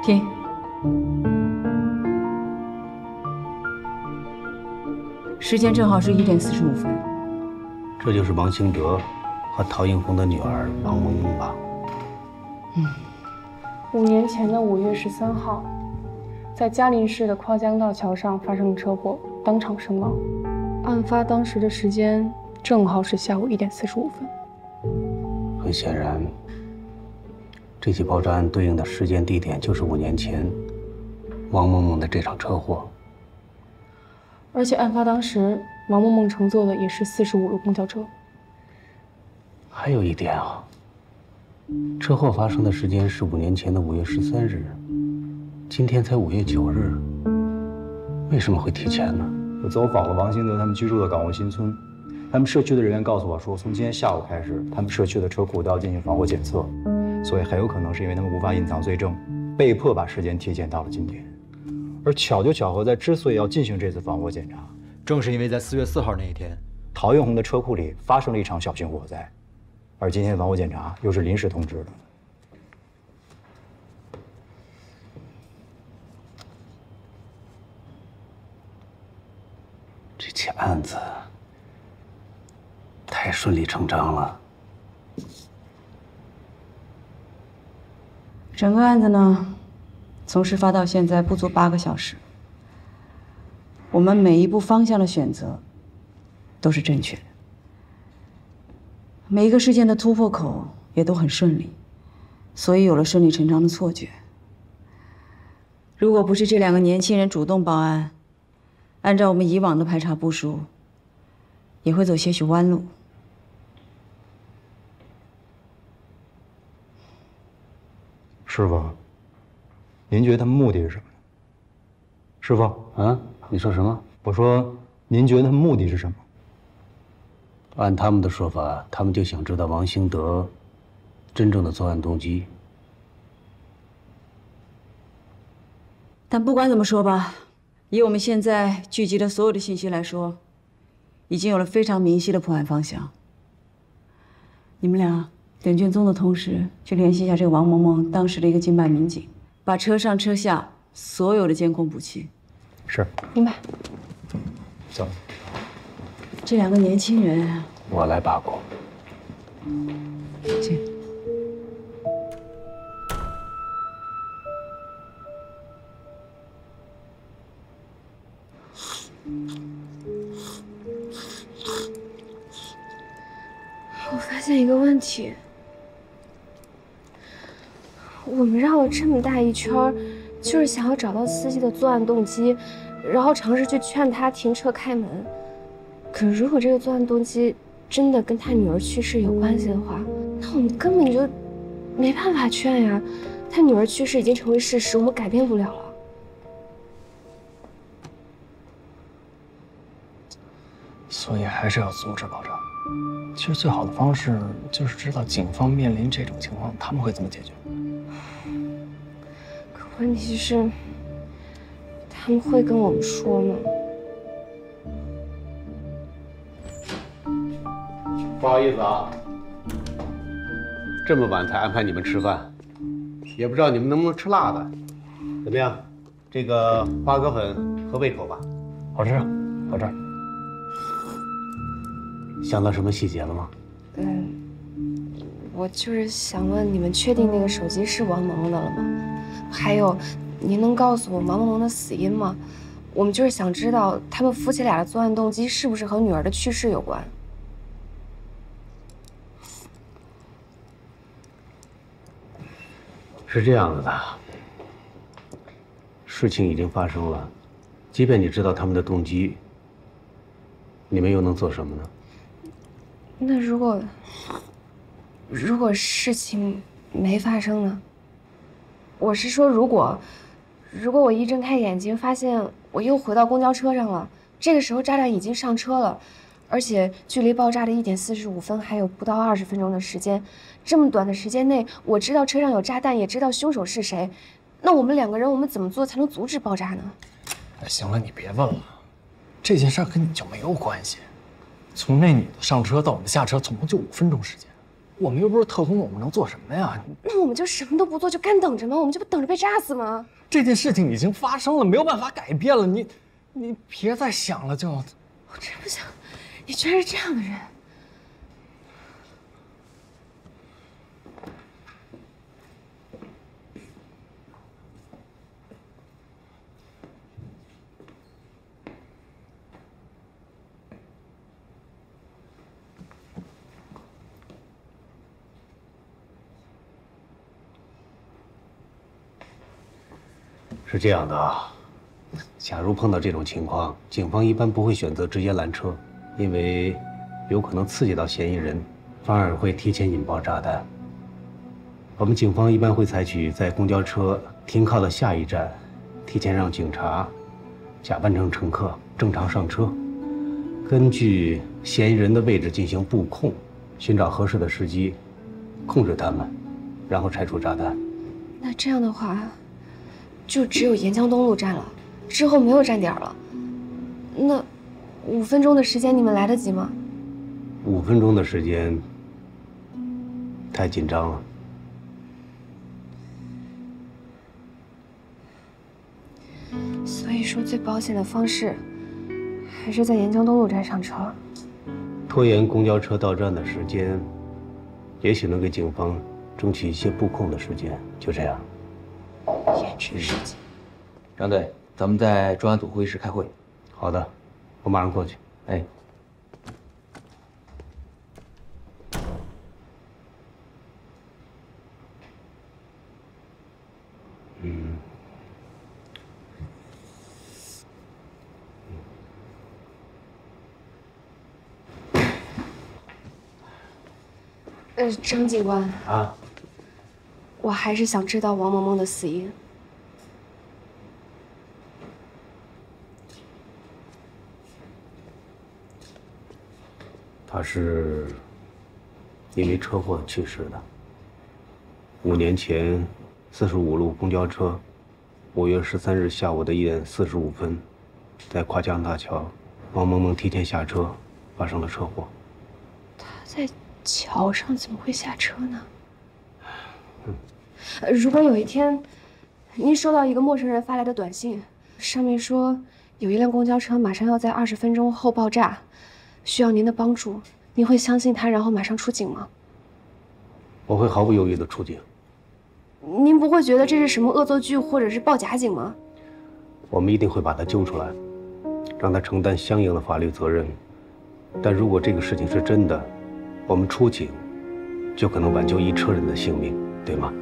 停。时间正好是1点45分。这就是王兴德和陶映红的女儿王萌萌吧5年前的5月13号，在嘉林市的跨江大桥上发生了车祸，当场身亡。案发当时的时间正好是下午1点45分。很显然，这起爆炸案对应的时间地点就是5年前王萌萌的这场车祸。而且案发当时，王萌萌乘坐的也是45路公交车。还有一点啊，车祸发生的时间是5年前的5月13日，今天才5月9日，为什么会提前呢？我走访了王兴德他们居住的港务新村，他们社区的人员告诉我说，从今天下午开始，他们社区的车库都要进行防火检测，所以很有可能是因为他们无法隐藏罪证，被迫把时间提前到了今天。而巧就巧合在，之所以要进行这次防火检查，正是因为在4月4号那一天，陶映红的车库里发生了一场小型火灾，而今天的防火检查又是临时通知的。这起案子太顺理成章了。整个案子呢，从事发到现在不足8个小时。我们每一步方向的选择都是正确的，每一个事件的突破口也都很顺利，所以有了顺理成章的错觉。如果不是这2个年轻人主动报案，按照我们以往的排查部署，也会走些许弯路。师傅，您觉得他们目的是什么？师傅啊，你说什么？我说，您觉得他们目的是什么？按他们的说法，他们就想知道王兴德真正的作案动机。但不管怎么说吧，以我们现在聚集的所有的信息来说，已经有了非常明晰的破案方向。你们俩点卷宗的同时，去联系一下这个王萌萌当时的一个经办民警，把车上车下所有的监控补齐。是，明白。走。这2个年轻人，我来把控。请。我发现一个问题，我们绕了这么大一圈，就是想要找到司机的作案动机，然后尝试去劝他停车开门。可如果这个作案动机真的跟他女儿去世有关系的话，那我们根本就没办法劝呀。他女儿去世已经成为事实，我们改变不了了。所以还是要阻止爆炸。其实最好的方式就是知道警方面临这种情况他们会怎么解决。可问题是，他们会跟我们说吗？不好意思啊，这么晚才安排你们吃饭，也不知道你们能不能吃辣的。怎么样？这个花蛤粉合胃口吧？好吃，好吃。想到什么细节了吗？我就是想问，你们确定那个手机是王萌萌的了吗？还有，您能告诉我王萌萌的死因吗？我们就是想知道他们夫妻俩的作案动机是不是和女儿的去世有关。是这样子的，事情已经发生了，即便你知道他们的动机，你们又能做什么呢？那如果事情没发生呢？我是说，如果我一睁开眼睛，发现我又回到公交车上了，这个时候炸弹已经上车了，而且距离爆炸的1点45分还有不到20分钟的时间，这么短的时间内，我知道车上有炸弹，也知道凶手是谁，那我们2个人，我们怎么做才能阻止爆炸呢？哎，行了，你别问了，这件事跟你就没有关系。从那女的上车到我们下车，总共就5分钟时间。我们又不是特工，我们能做什么呀？那我们就什么都不做，就干等着吗？我们就不等着被炸死吗？这件事情已经发生了，没有办法改变了。你别再想了，就。我真不想，你居然是这样的人。是这样的啊，假如碰到这种情况，警方一般不会选择直接拦车，因为有可能刺激到嫌疑人，反而会提前引爆炸弹。我们警方一般会采取在公交车停靠的下一站，提前让警察假扮成乘客正常上车，根据嫌疑人的位置进行布控，寻找合适的时机控制他们，然后拆除炸弹。那这样的话，就只有沿江东路站了，之后没有站点了。那5分钟的时间，你们来得及吗？5分钟的时间，太紧张了。所以说，最保险的方式还是在沿江东路站上车。拖延公交车到站的时间，也许能给警方争取一些布控的时间。就这样。延迟时间。张队，咱们在专案组会议室开会。好的，我马上过去。哎。张警官啊，我还是想知道王萌萌的死因。她是因为车祸去世的。5年前，45路公交车，5月13日下午的1点45分，在跨江大桥，王萌萌提前下车，发生了车祸。她在桥上怎么会下车呢？如果有一天，您收到一个陌生人发来的短信，上面说有一辆公交车马上要在20分钟后爆炸，需要您的帮助，您会相信他，然后马上出警吗？我会毫不犹豫地出警。您不会觉得这是什么恶作剧或者是报假警吗？我们一定会把他揪出来，让他承担相应的法律责任。但如果这个事情是真的，我们出警，就可能挽救一车人的性命，对吗？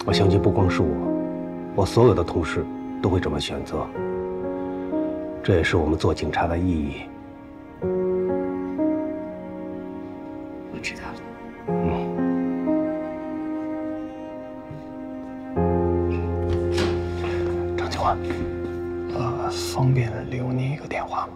我相信不光是我所有的同事都会这么选择。这也是我们做警察的意义。我知道了。张警官，方便留您一个电话吗？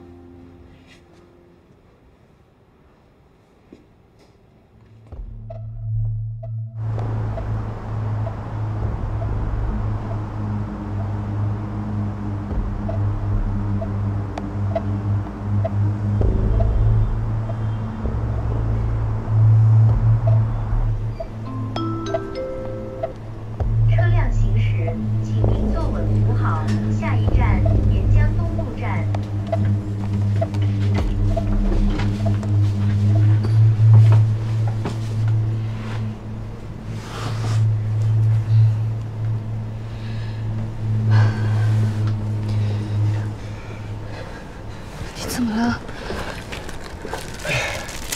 怎么了？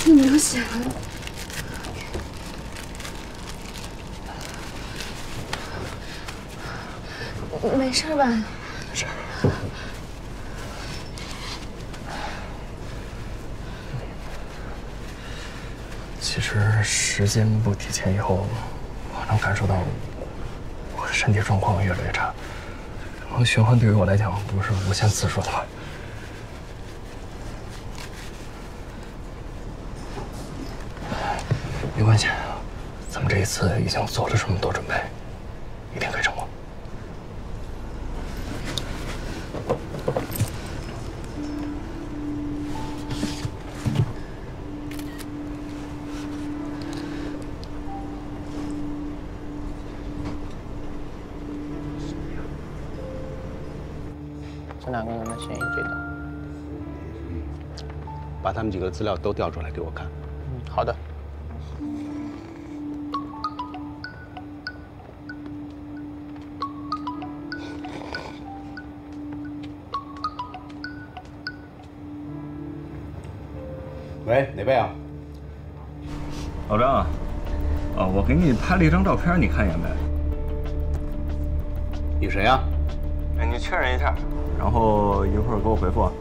你流血了。没事吧？没事。其实时间不提前以后，我能感受到我的身体状况越来越差。可能循环对于我来讲不是无限次数的。没关系，咱们这一次已经做了这么多准备，一定可以成功。这2个人的嫌疑最大。把他们几个资料都调出来给我看。好的。喂，哪位啊？老张啊，我给你拍了一张照片，你看一眼没？与谁啊？哎，你确认一下，然后一会儿给我回复啊。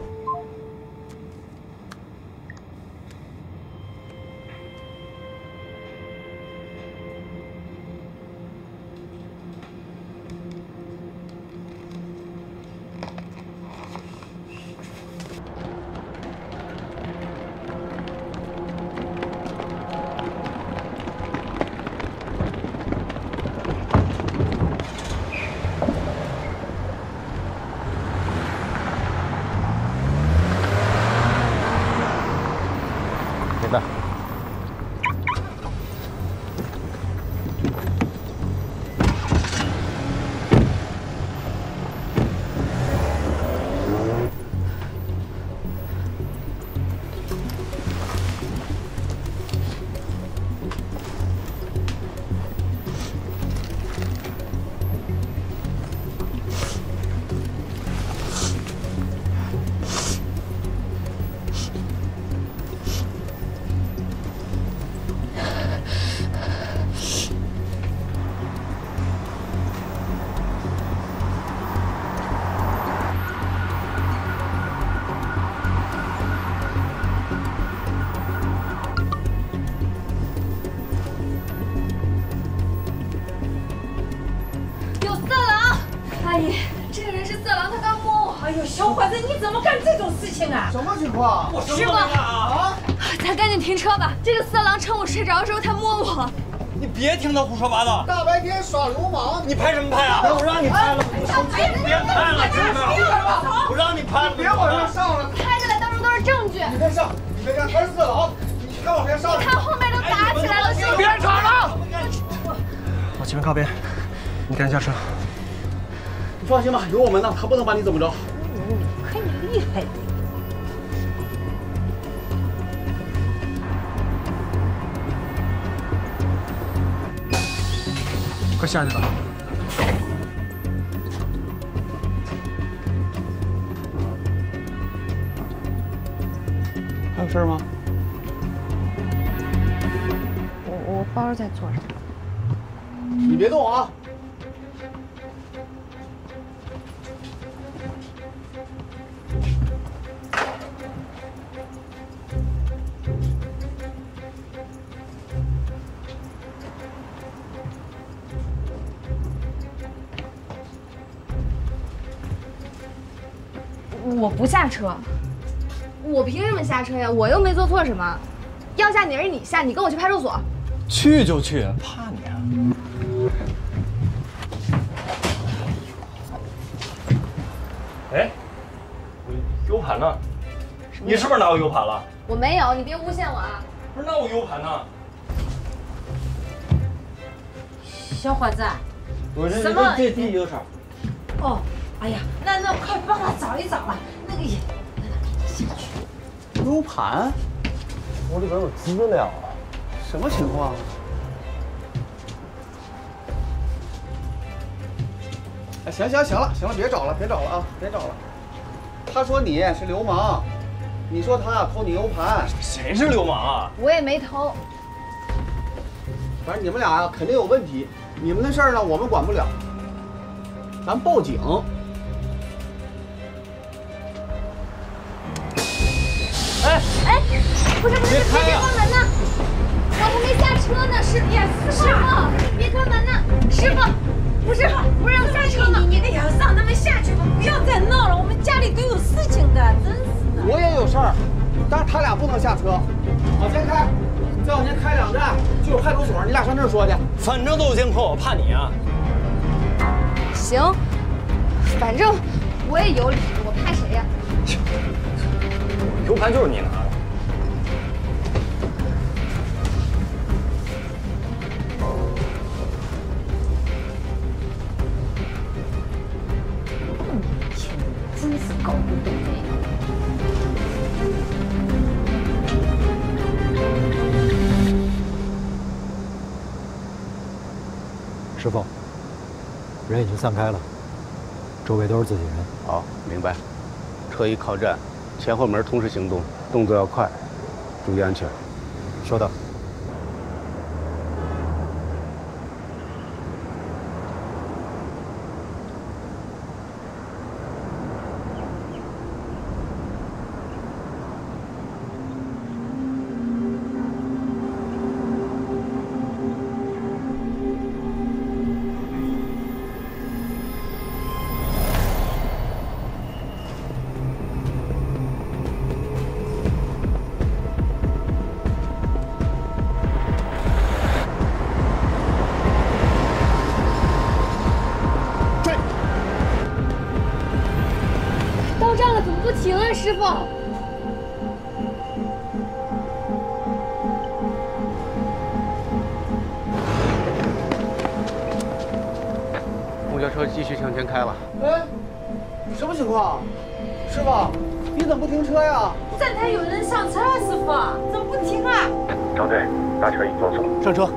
小伙子，你怎么干这种事情啊？什么情况？我师傅啊！咱赶紧停车吧！这个色狼趁我睡着的时候，他摸我。你别听他胡说八道！大白天耍流氓！你拍什么拍啊？我让你拍了，别拍了，听到没？我让你拍了，别往上上了！拍下来到时候都是证据。你别上，你别看他是色狼，你别往前上！你看后面都打起来了，是别吵了！往前面靠边，你赶紧下车。你放心吧，有我们呢，他不能把你怎么着。看你厉害！快下去吧。还有事吗？我包在座上。你别动啊！我不下车，我凭什么下车呀？我又没做错什么，要下你是你下，你跟我去派出所。去就去，怕你啊！哎，U 盘呢？你是不是拿我 U 盘了？我没有，你别诬陷我啊！不是，那我 U 盘呢？小伙子，什么？这第有事儿。哦，哎呀，那快帮他找一找吧。那个也，让他赶紧下去。 U 盘，我里边有资料。什么情况？哎，行了，别找了啊，别找了。他说你是流氓，你说他偷你 U 盘。谁是流氓啊？我也没偷。反正你们俩肯定有问题，你们的事儿呢我们管不了，咱报警。 哎，不是，别关门呢，我还没下车呢，师傅，别关门呢，师傅，不是让下车吗？你得让他们下去吧，不要再闹了，我们家里都有事情的，真是的。我也有事儿，但是他俩不能下车，往前开，再往前开2站就是派出所，你俩上那儿说去。反正都有监控，我怕你啊。行，反正我也有理，我怕谁呀？U 盘就是你拿的。 真是搞不懂哎！师傅，人已经散开了，周围都是自己人。好，明白。车一靠站，前后门同时行动，动作要快，注意安全。收到。 哎，师傅。公交车继续向前开了。哎，什么情况？师傅，你怎么不停车呀？站台有人上车了，师傅，怎么不停啊？张队，大车已坐错。上车。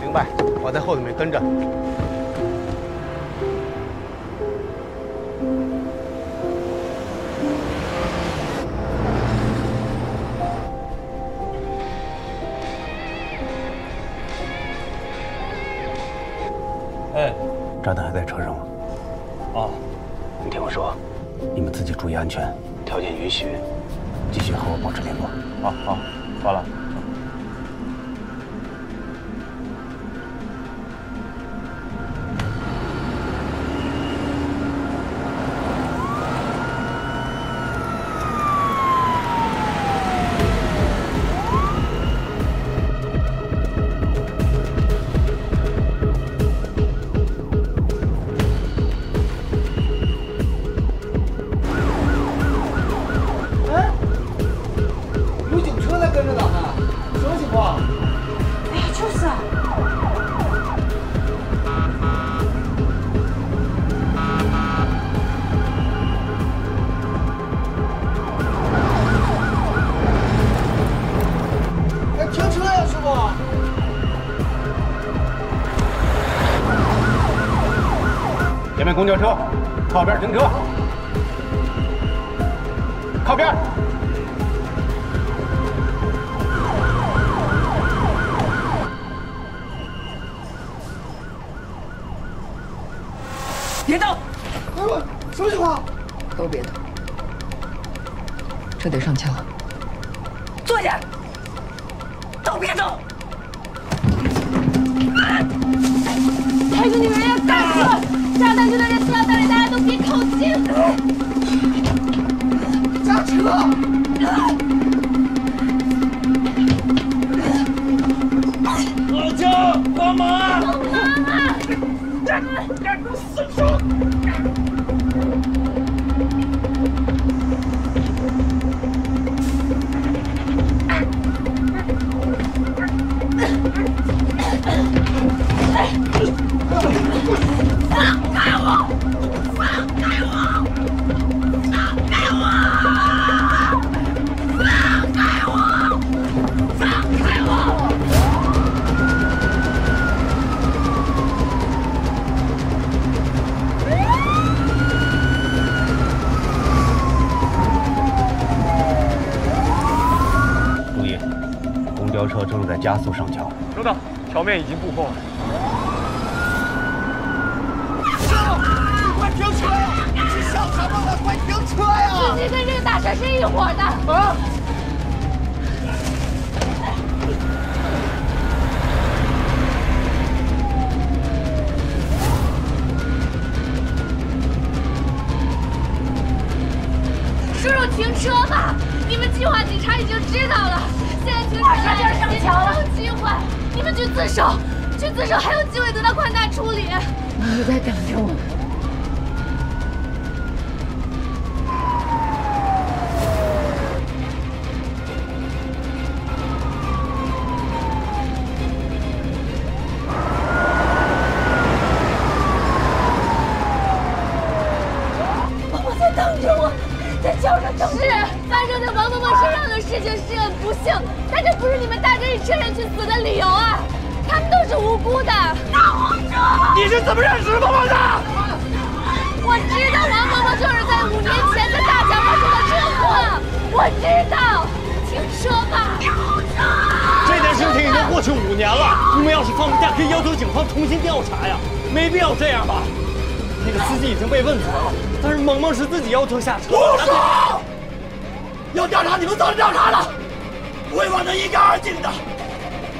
明白，我在后面跟着。哎，炸弹还在车上吗？哦，你听我说，你们自己注意安全，条件允许，继续和我保持联络。好，挂了。前面公交车，靠边停车，靠边。别动！什么情况？都别动，这得上桥。坐下，都别动！抬着女人要下车，炸弹就在这塑料袋里，大家都别靠近。下车！老姜，帮忙啊！帮忙啊！松手！放开我！放开我！放开我！放开我！放开我！注意，公交车正在加速上桥。收到，桥面已经布控了。快停车呀！你想什么呢？快停车呀！司机跟这个大婶是一伙的。啊！叔叔，停车吧！你们计划警察已经知道了，现在停车场就要上桥了，有机会，你们去自首，还有机会得到宽大处理。你在等着我。妈妈在等着我，在桥上等着。是，发生在王嬷嬷身上的事情是很不幸，但这不是你们大这一车人去死的理由啊！他们都是无辜的。大黄车，你是怎么认识嬷嬷的？我知道王嬷嬷就是在5年前在大桥发生的车祸，我知道。停车吧！这件事情已经过去5年了，你们要是放不下，可以要求警方重新调查呀，没必要这样吧？那个司机已经被问责了，但是萌萌是自己要求下车。胡说！要调查你们早就调查了，委婉的一干二净的，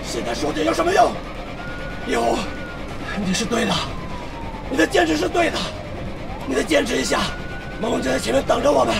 现在说这有什么用？以后你是对的，你的坚持是对的，你再坚持一下，萌萌就在前面等着我们。